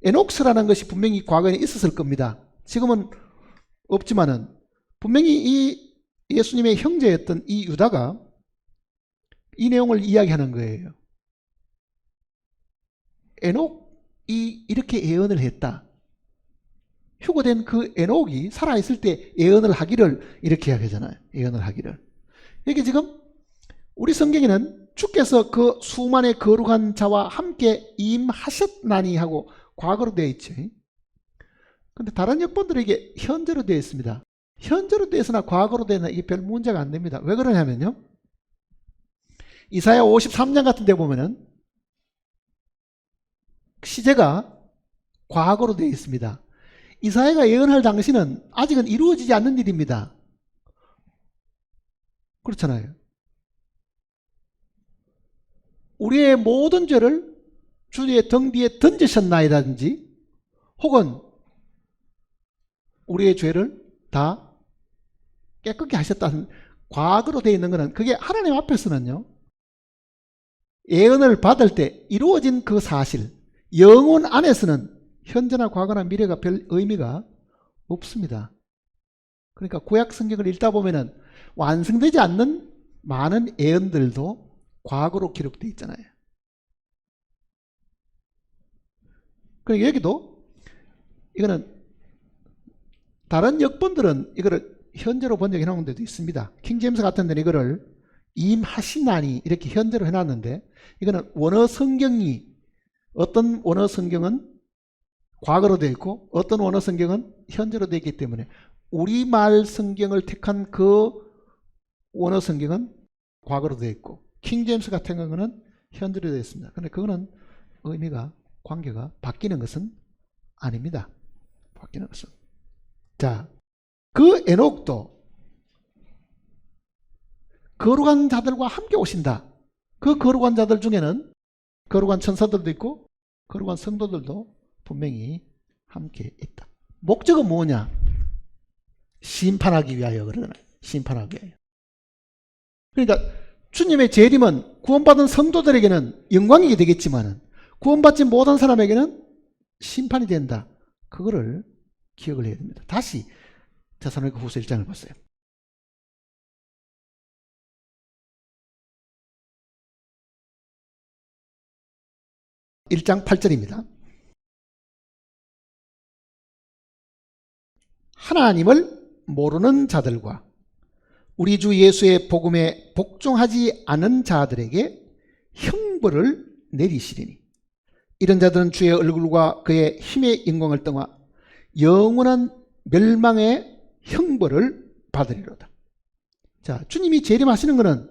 에녹스라는 것이 분명히 과거에 있었을 겁니다. 지금은 없지만은 분명히 이 예수님의 형제였던 이 유다가 이 내용을 이야기하는 거예요. 에녹이 이렇게 예언을 했다. 휴거된 그 에녹이 살아있을 때 예언을 하기를 이렇게 이야기하잖아요. 예언을 하기를. 여기 지금 우리 성경에는 주께서 그 수만의 거룩한 자와 함께 임하셨나니 하고 과거로 되어 있죠. 근데 다른 역본들에게 현재로 되어 있습니다. 현재로 되어서나 과거로 되나 이게 별 문제가 안 됩니다. 왜 그러냐면요. 이사야 53장 같은 데 보면은 시제가 과거로 되어 있습니다. 이사야가 예언할 당시는 아직은 이루어지지 않는 일입니다. 그렇잖아요. 우리의 모든 죄를 주의 등 뒤에 던지셨나이라든지 혹은 우리의 죄를 다 깨끗게 하셨다는 과거로 되어 있는 것은 그게 하나님 앞에서는요. 예언을 받을 때 이루어진 그 사실, 영혼 안에서는 현재나 과거나 미래가 별 의미가 없습니다. 그러니까 구약 성경을 읽다 보면은 완성되지 않는 많은 예언들도 과거로 기록되어 있잖아요. 그러니까 여기도 이거는 다른 역본들은 이거를 현재로 번역해 놓은 데도 있습니다. 킹제임스 같은 데는 이거를 임하시나니 이렇게 현재로 해놨는데 이거는 원어 성경이 어떤 원어 성경은 과거로 되어 있고 어떤 원어 성경은 현재로 되어 있기 때문에 우리말 성경을 택한 그 원어 성경은 과거로 되어 있고 킹제임스 같은 경우는 현재로 되어 있습니다. 그런데 그거는 의미가 관계가 바뀌는 것은 아닙니다. 바뀌는 것은. 자, 그 에녹도 거룩한 자들과 함께 오신다. 그 거룩한 자들 중에는 거룩한 천사들도 있고 거룩한 성도들도 분명히 함께 있다. 목적은 뭐냐? 심판하기 위하여 그러잖아요. 심판하기 위하여. 그러니까 주님의 재림은 구원받은 성도들에게는 영광이 되겠지만 구원받지 못한 사람에게는 심판이 된다. 그거를 기억을 해야 됩니다. 다시 데살로니가 후서 1장을 보세요. (1장 8절입니다) 하나님을 모르는 자들과 우리 주 예수의 복음에 복종하지 않은 자들에게 형벌을 내리시리니 이런 자들은 주의 얼굴과 그의 힘의 영광을 떠나 영원한 멸망의 형벌을 받으리로다. 자, 주님이 재림하시는 것은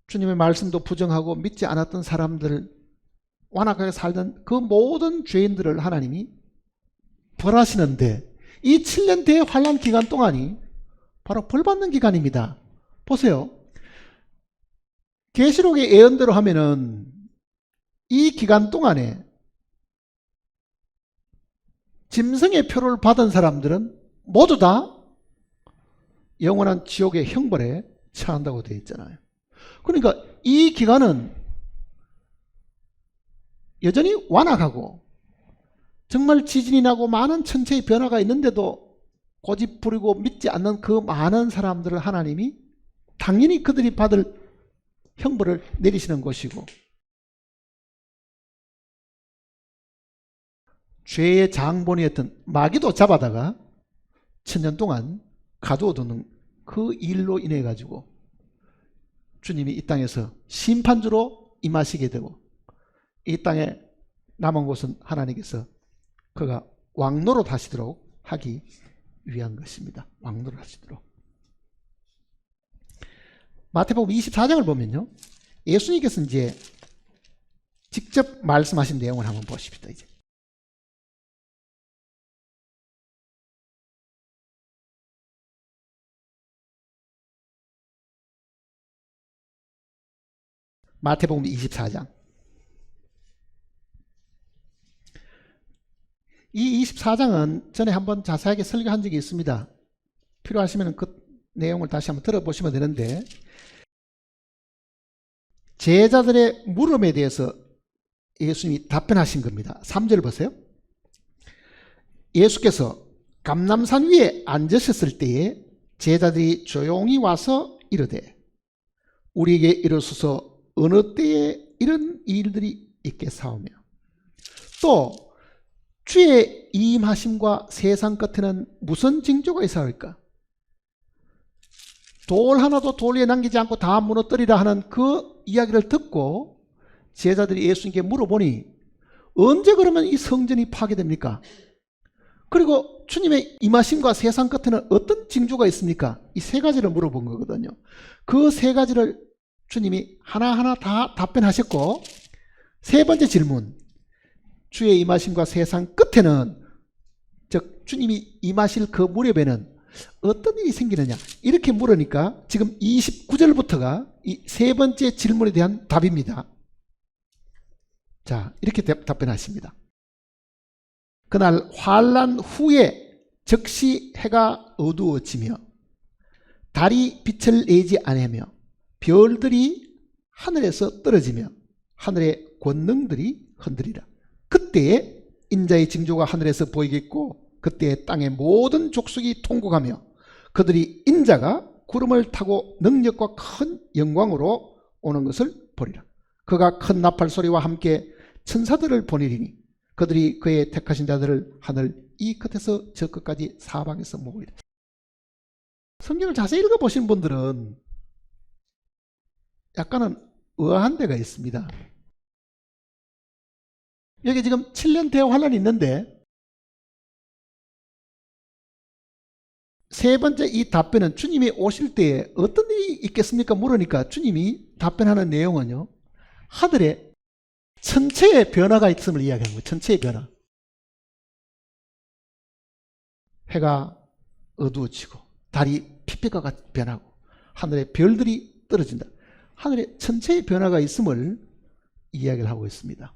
주님의 말씀도 부정하고 믿지 않았던 사람들, 완악하게 살던 그 모든 죄인들을 하나님이 벌하시는데 이 7년 대환란 기간 동안이 바로 벌받는 기간입니다. 보세요. 계시록의 예언대로 하면은 이 기간 동안에 짐승의 표를 받은 사람들은 모두 다 영원한 지옥의 형벌에 처한다고 되어 있잖아요. 그러니까 이 기간은 여전히 완악하고 정말 지진이 나고 많은 천체의 변화가 있는데도 고집 부리고 믿지 않는 그 많은 사람들을 하나님이 당연히 그들이 받을 형벌을 내리시는 것이고 죄의 장본이었던 마귀도 잡아다가 천년 동안 가두어두는 그 일로 인해 가지고 주님이 이 땅에서 심판주로 임하시게 되고 이 땅에 남은 곳은 하나님께서 그가 왕노릇 하시도록 하기 위한 것입니다. 왕노릇 하시도록. 마태복음 24장을 보면요. 예수님께서 이제 직접 말씀하신 내용을 한번 보십시다. 이제. 마태복음 24장. 이 24장은 전에 한번 자세하게 설교한 적이 있습니다. 필요하시면 그 내용을 다시 한번 들어보시면 되는데 제자들의 물음에 대해서 예수님이 답변하신 겁니다. 3절 보세요. 예수께서 감람산 위에 앉으셨을 때에 제자들이 조용히 와서 이르되 우리에게 이르소서 어느 때에 이런 일들이 있겠사오며 또 주의 임하심과 세상 끝에는 무슨 징조가 있사올까? 돌 하나도 돌 위에 남기지 않고 다 무너뜨리라 하는 그 이야기를 듣고 제자들이 예수님께 물어보니 언제 그러면 이 성전이 파괴됩니까? 그리고 주님의 임하심과 세상 끝에는 어떤 징조가 있습니까? 이 세 가지를 물어본 거거든요. 그 세 가지를 주님이 하나하나 다 답변하셨고, 세 번째 질문, 주의 임하심과 세상 끝에는, 즉 주님이 임하실 그 무렵에는 어떤 일이 생기느냐, 이렇게 물으니까 지금 29절부터가 이 세 번째 질문에 대한 답입니다. 자, 이렇게 답변하십니다. 그날 환난 후에 즉시 해가 어두워지며 달이 빛을 내지 아니하며 별들이 하늘에서 떨어지며 하늘의 권능들이 흔들리라. 그때에 인자의 징조가 하늘에서 보이겠고 그때에 땅의 모든 족속이 통곡하며 그들이 인자가 구름을 타고 능력과 큰 영광으로 오는 것을 보리라. 그가 큰 나팔 소리와 함께 천사들을 보내리니 그들이 그의 택하신 자들을 하늘 이 끝에서 저 끝까지 사방에서 모으리라. 성경을 자세히 읽어보신 분들은 약간은 의아한 데가 있습니다. 여기 지금 7년 대환란이 있는데 세 번째 이 답변은 주님이 오실 때에 어떤 일이 있겠습니까? 물으니까 주님이 답변하는 내용은요, 하늘에 천체의 변화가 있음을 이야기하는 거예요. 천체의 변화. 해가 어두워지고 달이 핏빛과 같이 변하고 하늘에 별들이 떨어진다. 하늘에 천체의 변화가 있음을 이야기를 하고 있습니다.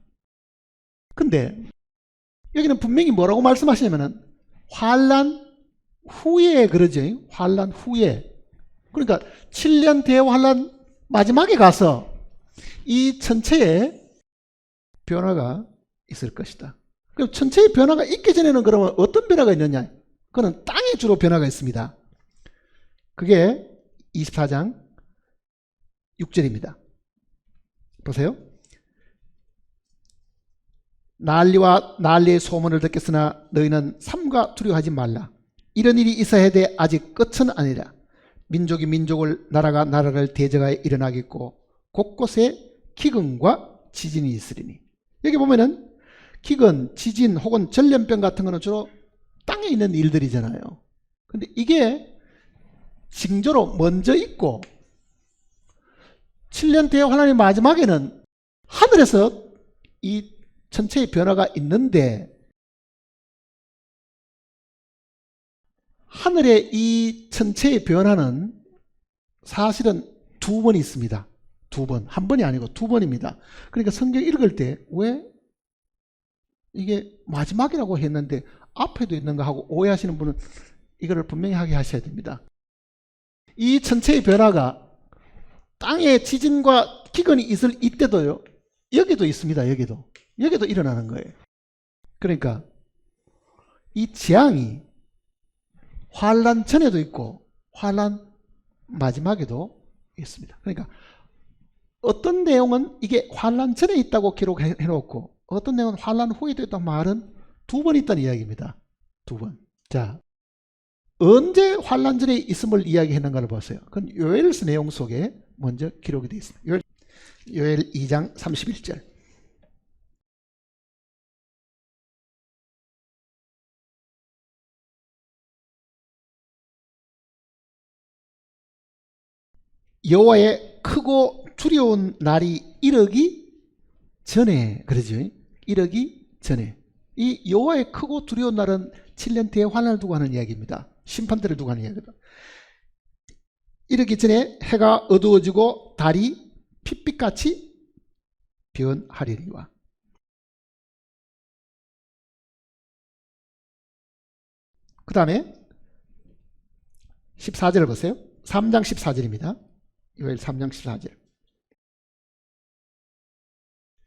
근데 여기는 분명히 뭐라고 말씀하시냐면은 환난 후에 그러죠. 환난 후에. 그러니까 7년 대환란 마지막에 가서 이 천체에 변화가 있을 것이다. 그럼 천체의 변화가 있기 전에는 그러면 어떤 변화가 있느냐? 그건 땅에 주로 변화가 있습니다. 그게 24장 6절입니다. 보세요. 난리와 난리의 소문을 듣겠으나 너희는 삼가 두려워하지 말라. 이런 일이 있어야 돼 아직 끝은 아니라. 민족이 민족을 나라가 나라를 대적하여 일어나겠고 곳곳에 기근과 지진이 있으리니. 여기 보면은 기근, 지진 혹은 전염병 같은 거는 주로 땅에 있는 일들이잖아요. 근데 이게 징조로 먼저 있고 7년 대환란의 마지막에는 하늘에서 이 천체의 변화가 있는데 하늘의 이 천체의 변화는 사실은 두 번 있습니다. 두 번. 한 번이 아니고 두 번입니다. 그러니까 성경 읽을 때 왜 이게 마지막이라고 했는데 앞에도 있는가 하고 오해하시는 분은 이거를 분명히 하게 하셔야 됩니다. 이 천체의 변화가 땅에 지진과 기근이 있을 이때도요. 여기도 있습니다. 여기도 일어나는 거예요. 그러니까 이 재앙이 환란 전에도 있고 환란 마지막에도 있습니다. 그러니까 어떤 내용은 이게 환란 전에 있다고 기록해 놓고 어떤 내용은 환란 후에도 있다는 말은 두 번 있다는 이야기입니다. 두 번. 자, 언제 환란 전에 있음을 이야기했는가를 보세요. 그건 요엘서 내용 속에 먼저 기록이 되어 있습니다. 요엘 2장 31절. 여호와의 크고 두려운 날이 이르기 전에, 그러죠? 이르기 전에. 이 여호와의 크고 두려운 날은 7년 대환란을 두고 하는 이야기입니다. 심판대를 두고 하는 이야기입니다. 이르기 전에 해가 어두워지고 달이 핏빛같이 변하리니와. 그 다음에 14절을 보세요. 3장 14절입니다. 요엘 3장 14절.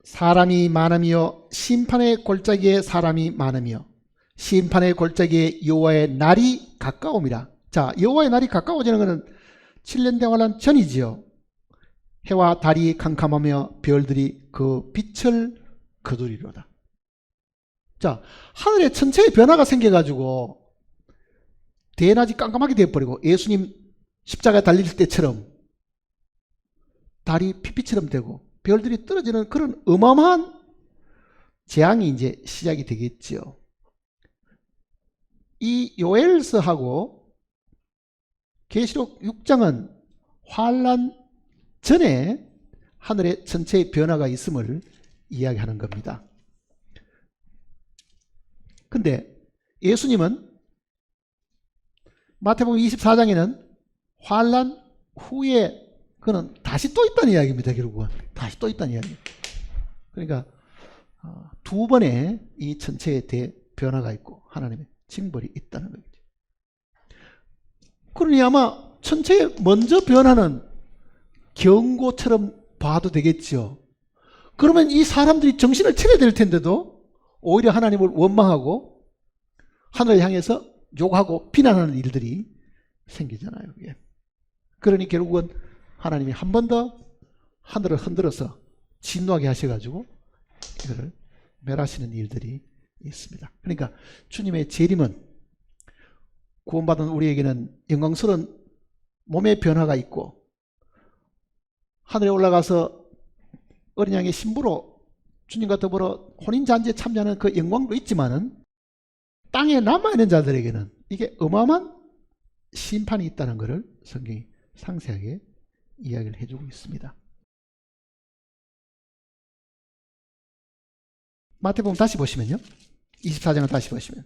사람이 많으며 심판의 골짜기에 사람이 많으며 심판의 골짜기에 여호와의 날이 가까움이라. 자, 여호와의 날이 가까워지는 것은 7년 대환란 전이지요. 해와 달이 캄캄하며 별들이 그 빛을 거두리로다. 자, 하늘에 천체의 변화가 생겨가지고 대낮이 깜깜하게 되어버리고 예수님 십자가에 달릴 때처럼 달이 핏빛처럼 되고 별들이 떨어지는 그런 어마어마한 재앙이 이제 시작이 되겠죠. 이 요엘서하고 계시록 6장은 환란 전에 하늘의 전체의 변화가 있음을 이야기하는 겁니다. 근데 예수님은 마태복음 24장에는 환란 후에 그는 다시 또 있다는 이야기입니다. 결국은 다시 또 있다는 이야기. 그러니까 두 번의 이 전체의 대변화가 있고 하나님의 징벌이 있다는 거죠. 그러니 아마 전체의 먼저 변화는 경고처럼 봐도 되겠죠. 그러면 이 사람들이 정신을 차려야 될 텐데도 오히려 하나님을 원망하고 하늘을 향해서 욕하고 비난하는 일들이 생기잖아요. 그러니 결국은 하나님이 한 번 더 하늘을 흔들어서 진노하게 하셔가지고 이거를 멸하시는 일들이 있습니다. 그러니까 주님의 재림은 구원받은 우리에게는 영광스러운 몸의 변화가 있고 하늘에 올라가서 어린 양의 신부로 주님과 더불어 혼인잔치에 참여하는 그 영광도 있지만은 땅에 남아있는 자들에게는 이게 어마어마한 심판이 있다는 것을 성경이 상세하게 이야기를 해주고 있습니다. 마태복음 다시 보시면요. 24장을 다시 보시면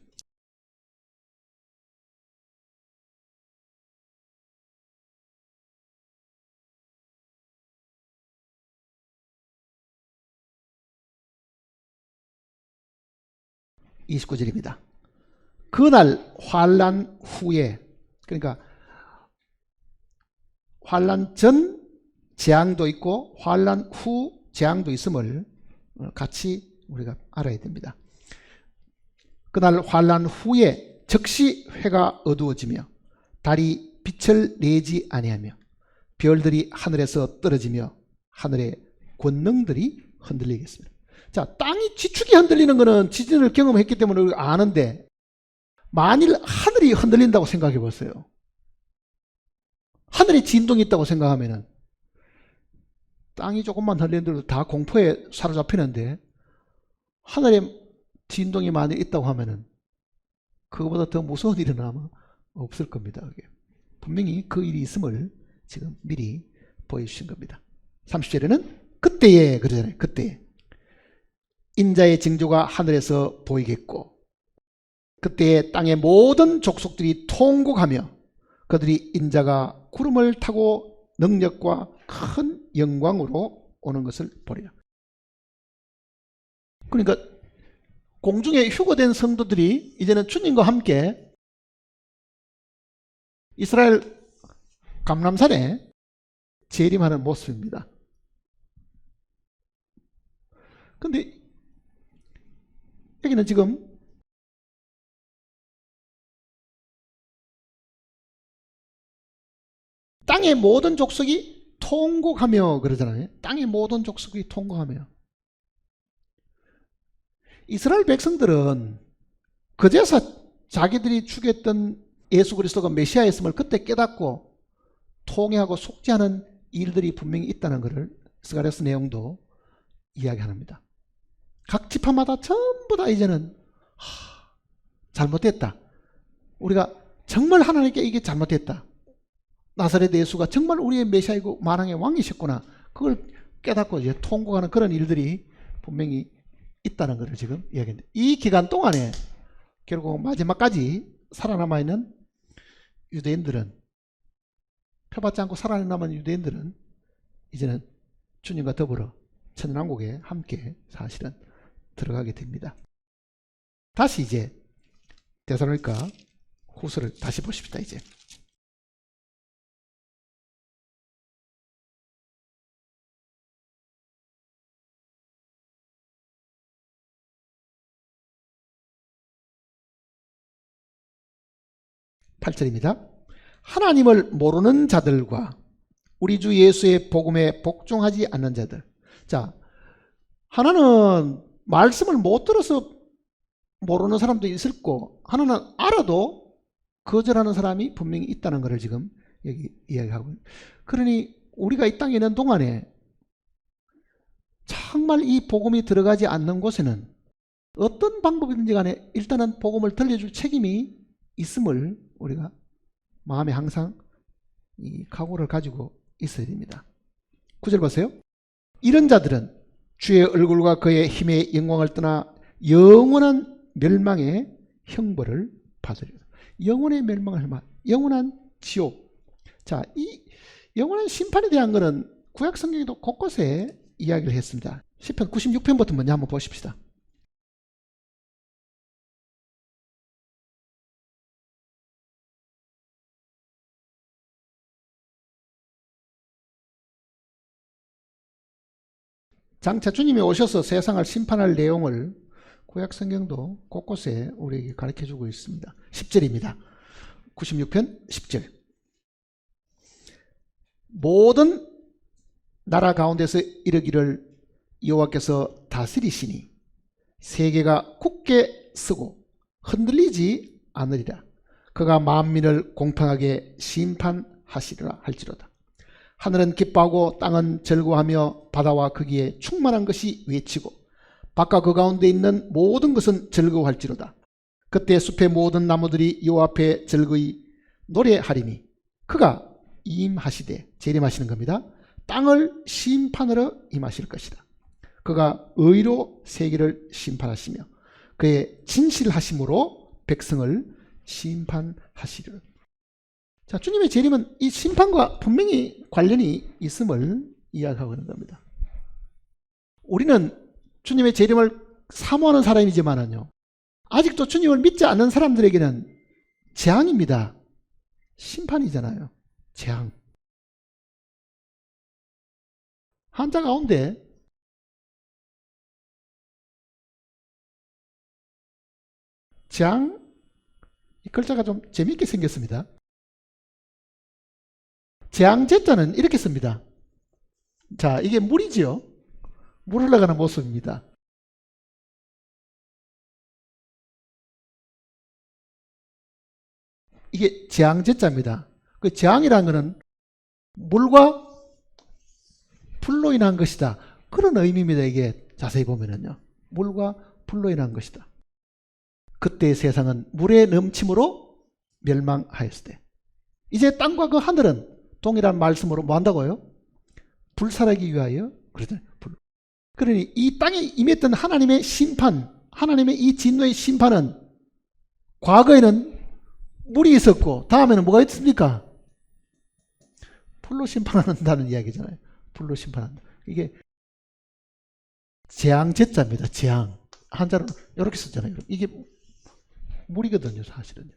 (29절입니다) 그날 환란 후에, 그러니까 환란 전 재앙도 있고 환란 후 재앙도 있음을 같이 우리가 알아야 됩니다. 그날 환란 후에 즉시 해가 어두워지며 달이 빛을 내지 아니하며 별들이 하늘에서 떨어지며 하늘의 권능들이 흔들리겠습니다. 자, 땅이 지축이 흔들리는 것은 지진을 경험했기 때문에 우리가 아는데 만일 하늘이 흔들린다고 생각해 보세요. 하늘에 진동이 있다고 생각하면은 땅이 조금만 흔들려도 다 공포에 사로잡히는데 하늘에 진동이 많이 있다고 하면은 그거보다 더 무서운 일은 아마 없을 겁니다. 분명히 그 일이 있음을 지금 미리 보여주신 겁니다. 30절에는 그때에 그러잖아요. 그때에 인자의 징조가 하늘에서 보이겠고 그때에 땅의 모든 족속들이 통곡하며 그들이 인자가 구름을 타고 능력과 큰 영광으로 오는 것을 보리라. 그러니까 공중에 휴거된 성도들이 이제는 주님과 함께 이스라엘 감람산에 재림하는 모습입니다. 근데 여기는 지금 땅의 모든 족속이 통곡하며 그러잖아요. 땅의 모든 족속이 통곡하며. 이스라엘 백성들은 그제서 자기들이 죽였던 예수 그리스도가 메시아였음을 그때 깨닫고 통회하고 속죄하는 일들이 분명히 있다는 것을 스가랴서 내용도 이야기합니다. 각 지파마다 전부 다 이제는 잘못됐다. 우리가 정말 하나님께 이게 잘못됐다. 나사렛 예수가 정말 우리의 메시아이고 만왕의 왕이셨구나. 그걸 깨닫고 이제 통곡하는 그런 일들이 분명히 있다는 것을 지금 이야기합니다. 이 기간 동안에 결국 마지막까지 살아남아있는 유대인들은, 표받지 않고 살아남은 유대인들은 이제는 주님과 더불어 천년왕국에 함께 사실은 들어가게 됩니다. 다시 이제 데살로니가 후서를 다시 보십시다. 이제 8절입니다. 하나님을 모르는 자들과 우리 주 예수의 복음에 복종하지 않는 자들. 자, 하나는 말씀을 못 들어서 모르는 사람도 있을 거고, 하나는 알아도 거절하는 사람이 분명히 있다는 것을 지금 여기 이야기하고, 그러니 우리가 이 땅에 있는 동안에 정말 이 복음이 들어가지 않는 곳에는 어떤 방법이든지 간에 일단은 복음을 들려줄 책임이 있음을 우리가 마음에 항상 이 각오를 가지고 있어야 됩니다. 9절 보세요. 이런 자들은 주의 얼굴과 그의 힘의 영광을 떠나 영원한 멸망의 형벌을 받으리라. 영원의 멸망을 영원한 지옥. 자, 이 영원한 심판에 대한 것은 구약 성경에도 곳곳에 이야기를 했습니다. 시편 96편부터 먼저 한번 보십시다. 장차 주님이 오셔서 세상을 심판할 내용을 구약 성경도 곳곳에 우리에게 가르쳐주고 있습니다. 10절입니다. 96편 10절. 모든 나라 가운데서 이르기를 여호와께서 다스리시니 세계가 굳게 서고 흔들리지 않으리라. 그가 만민을 공평하게 심판하시리라 할지로다. 하늘은 기뻐하고 땅은 즐거워하며 바다와 거기에 충만한 것이 외치고 바깥 그 가운데 있는 모든 것은 즐거워할지로다. 그때 숲의 모든 나무들이 여호와 앞에 즐거이 노래하리니 그가 임하시되 재림하시는 겁니다. 땅을 심판하러 임하실 것이다. 그가 의로 세계를 심판하시며 그의 진실하심으로 백성을 심판하시리라. 자, 주님의 재림은 이 심판과 분명히 관련이 있음을 이야기하고 있는 겁니다. 우리는 주님의 재림을 사모하는 사람이지만은요, 아직도 주님을 믿지 않는 사람들에게는 재앙입니다. 심판이잖아요. 재앙. 한자 가운데 재앙, 이 글자가 좀 재미있게 생겼습니다. 재앙제자는 이렇게 씁니다. 자, 이게 물이지요. 물 흘러가는 모습입니다. 이게 재앙제자입니다. 그 재앙이라는 것은 물과 불로 인한 것이다. 그런 의미입니다. 이게 자세히 보면은요. 물과 불로 인한 것이다. 그때의 세상은 물의 넘침으로 멸망하였을 때. 이제 땅과 그 하늘은 동일한 말씀으로 뭐 한다고요? 불살하기 위하여 그러잖아요. 그러니 이 땅에 임했던 하나님의 심판, 하나님의 이 진노의 심판은 과거에는 물이 있었고 다음에는 뭐가 있습니까? 불로 심판한다는 이야기잖아요. 불로 심판한다. 이게 재앙제자입니다. 재앙. 한자로 이렇게 썼잖아요. 이게 물이거든요, 사실은요.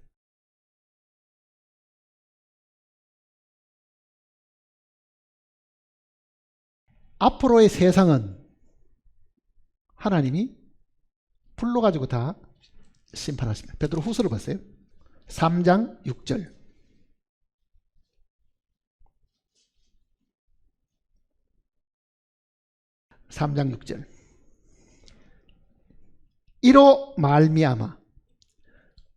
앞으로의 세상은 하나님이 불로 가지고 다 심판하십니다. 베드로 후서를 보세요. 3장 6절. 3장 6절. 이로 말미암아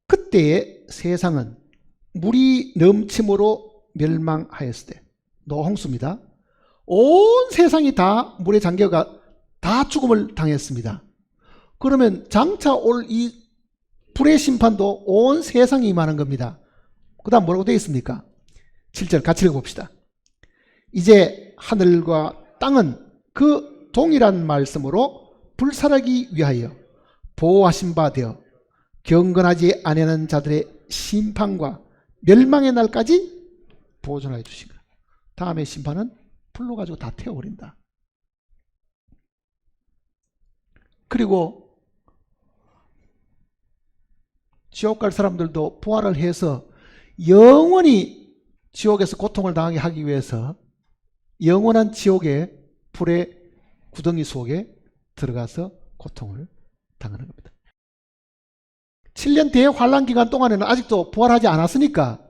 그때의 세상은 물이 넘침으로 멸망하였을 때, 노홍수입니다. 온 세상이 다 물에 잠겨가 다 죽음을 당했습니다. 그러면 장차 올 이 불의 심판도 온 세상이 임하는 겁니다. 그 다음 뭐라고 되어 있습니까? 7절 같이 읽어봅시다. 이제 하늘과 땅은 그 동일한 말씀으로 불살하기 위하여 보호하신 바 되어 경건하지 아니하는 자들의 심판과 멸망의 날까지 보존하여 주신 거예요. 다음의 심판은 불로 가지고 다 태워버린다. 그리고 지옥 갈 사람들도 부활을 해서 영원히 지옥에서 고통을 당하게 하기 위해서 영원한 지옥의 불의 구덩이 속에 들어가서 고통을 당하는 겁니다. 7년 대환란 기간 동안에는 아직도 부활하지 않았으니까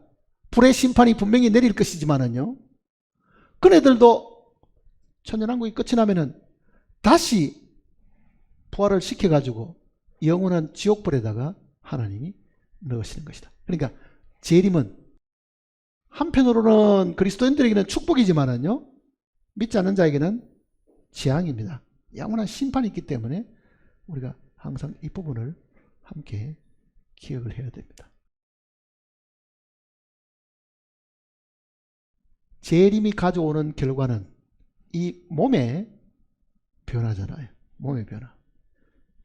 불의 심판이 분명히 내릴 것이지만은요, 그네들도 천년왕국이 끝이 나면은 다시 부활을 시켜가지고 영원한 지옥불에다가 하나님이 넣으시는 것이다. 그러니까 재림은 한편으로는 그리스도인들에게는 축복이지만은요, 믿지 않는 자에게는 재앙입니다. 영원한 심판이 있기 때문에 우리가 항상 이 부분을 함께 기억을 해야 됩니다. 재림이 가져오는 결과는 이 몸의 변화잖아요. 몸의 변화.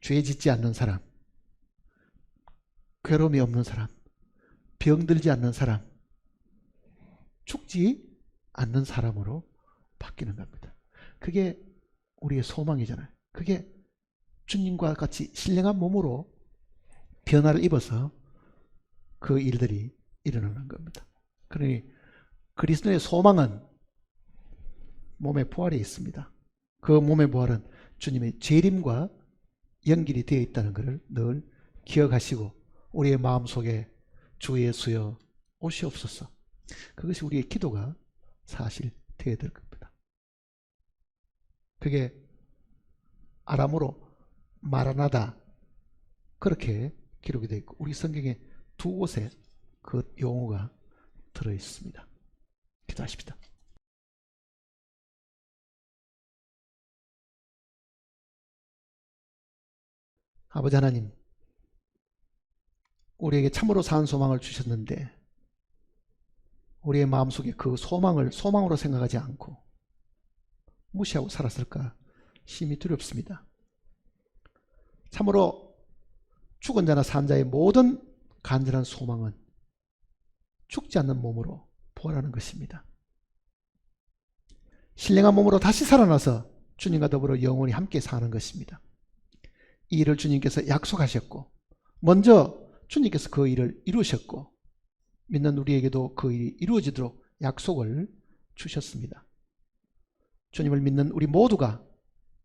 죄 짓지 않는 사람, 괴로움이 없는 사람, 병들지 않는 사람, 죽지 않는 사람으로 바뀌는 겁니다. 그게 우리의 소망이잖아요. 그게 주님과 같이 신령한 몸으로 변화를 입어서 그 일들이 일어나는 겁니다. 그러니 그리스도의 소망은 몸의 부활에 있습니다. 그 몸의 부활은 주님의 재림과 연결이 되어 있다는 것을 늘 기억하시고 우리의 마음속에 주 예수여 오시옵소서. 그것이 우리의 기도가 사실 되어야 될 겁니다. 그게 아람어로 마라나다 그렇게 기록이 되어 있고 우리 성경에 두 곳에 그 용어가 들어 있습니다. 기도하십시다. 아버지 하나님, 우리에게 참으로 산 소망을 주셨는데 우리의 마음속에 그 소망을 소망으로 생각하지 않고 무시하고 살았을까 심히 두렵습니다. 참으로 죽은 자나 산 자의 모든 간절한 소망은 죽지 않는 몸으로 부활하는 것입니다. 신령한 몸으로 다시 살아나서 주님과 더불어 영원히 함께 사는 것입니다. 이 일을 주님께서 약속하셨고 먼저 주님께서 그 일을 이루셨고 믿는 우리에게도 그 일이 이루어지도록 약속을 주셨습니다. 주님을 믿는 우리 모두가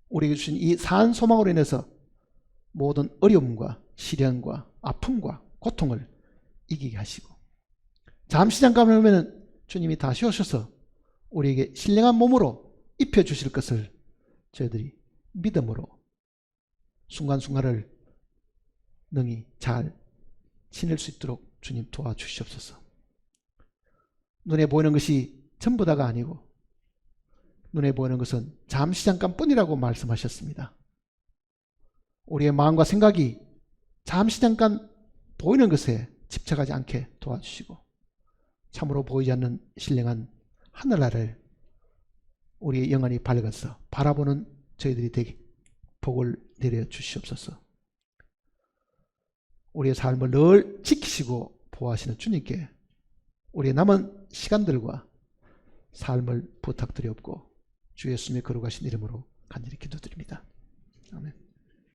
우리에게 주신 이 산 소망으로 인해서 모든 어려움과 시련과 아픔과 고통을 이기게 하시고 잠시 잠깐 오면 주님이 다시 오셔서 우리에게 신령한 몸으로 입혀주실 것을 저희들이 믿음으로 순간순간을 능히 잘 지낼 수 있도록 주님 도와주시옵소서. 눈에 보이는 것이 전부 다가 아니고 눈에 보이는 것은 잠시 잠깐뿐이라고 말씀하셨습니다. 우리의 마음과 생각이 잠시 잠깐 보이는 것에 집착하지 않게 도와주시고 참으로 보이지 않는 신령한 하늘나라를 우리의 영혼이 밝아서 바라보는 저희들이 되게 복을 내려 주시옵소서. 우리의 삶을 늘 지키시고 보호하시는 주님께 우리의 남은 시간들과 삶을 부탁드리옵고 주 예수님의 거룩하신 이름으로 간절히 기도드립니다. 아멘.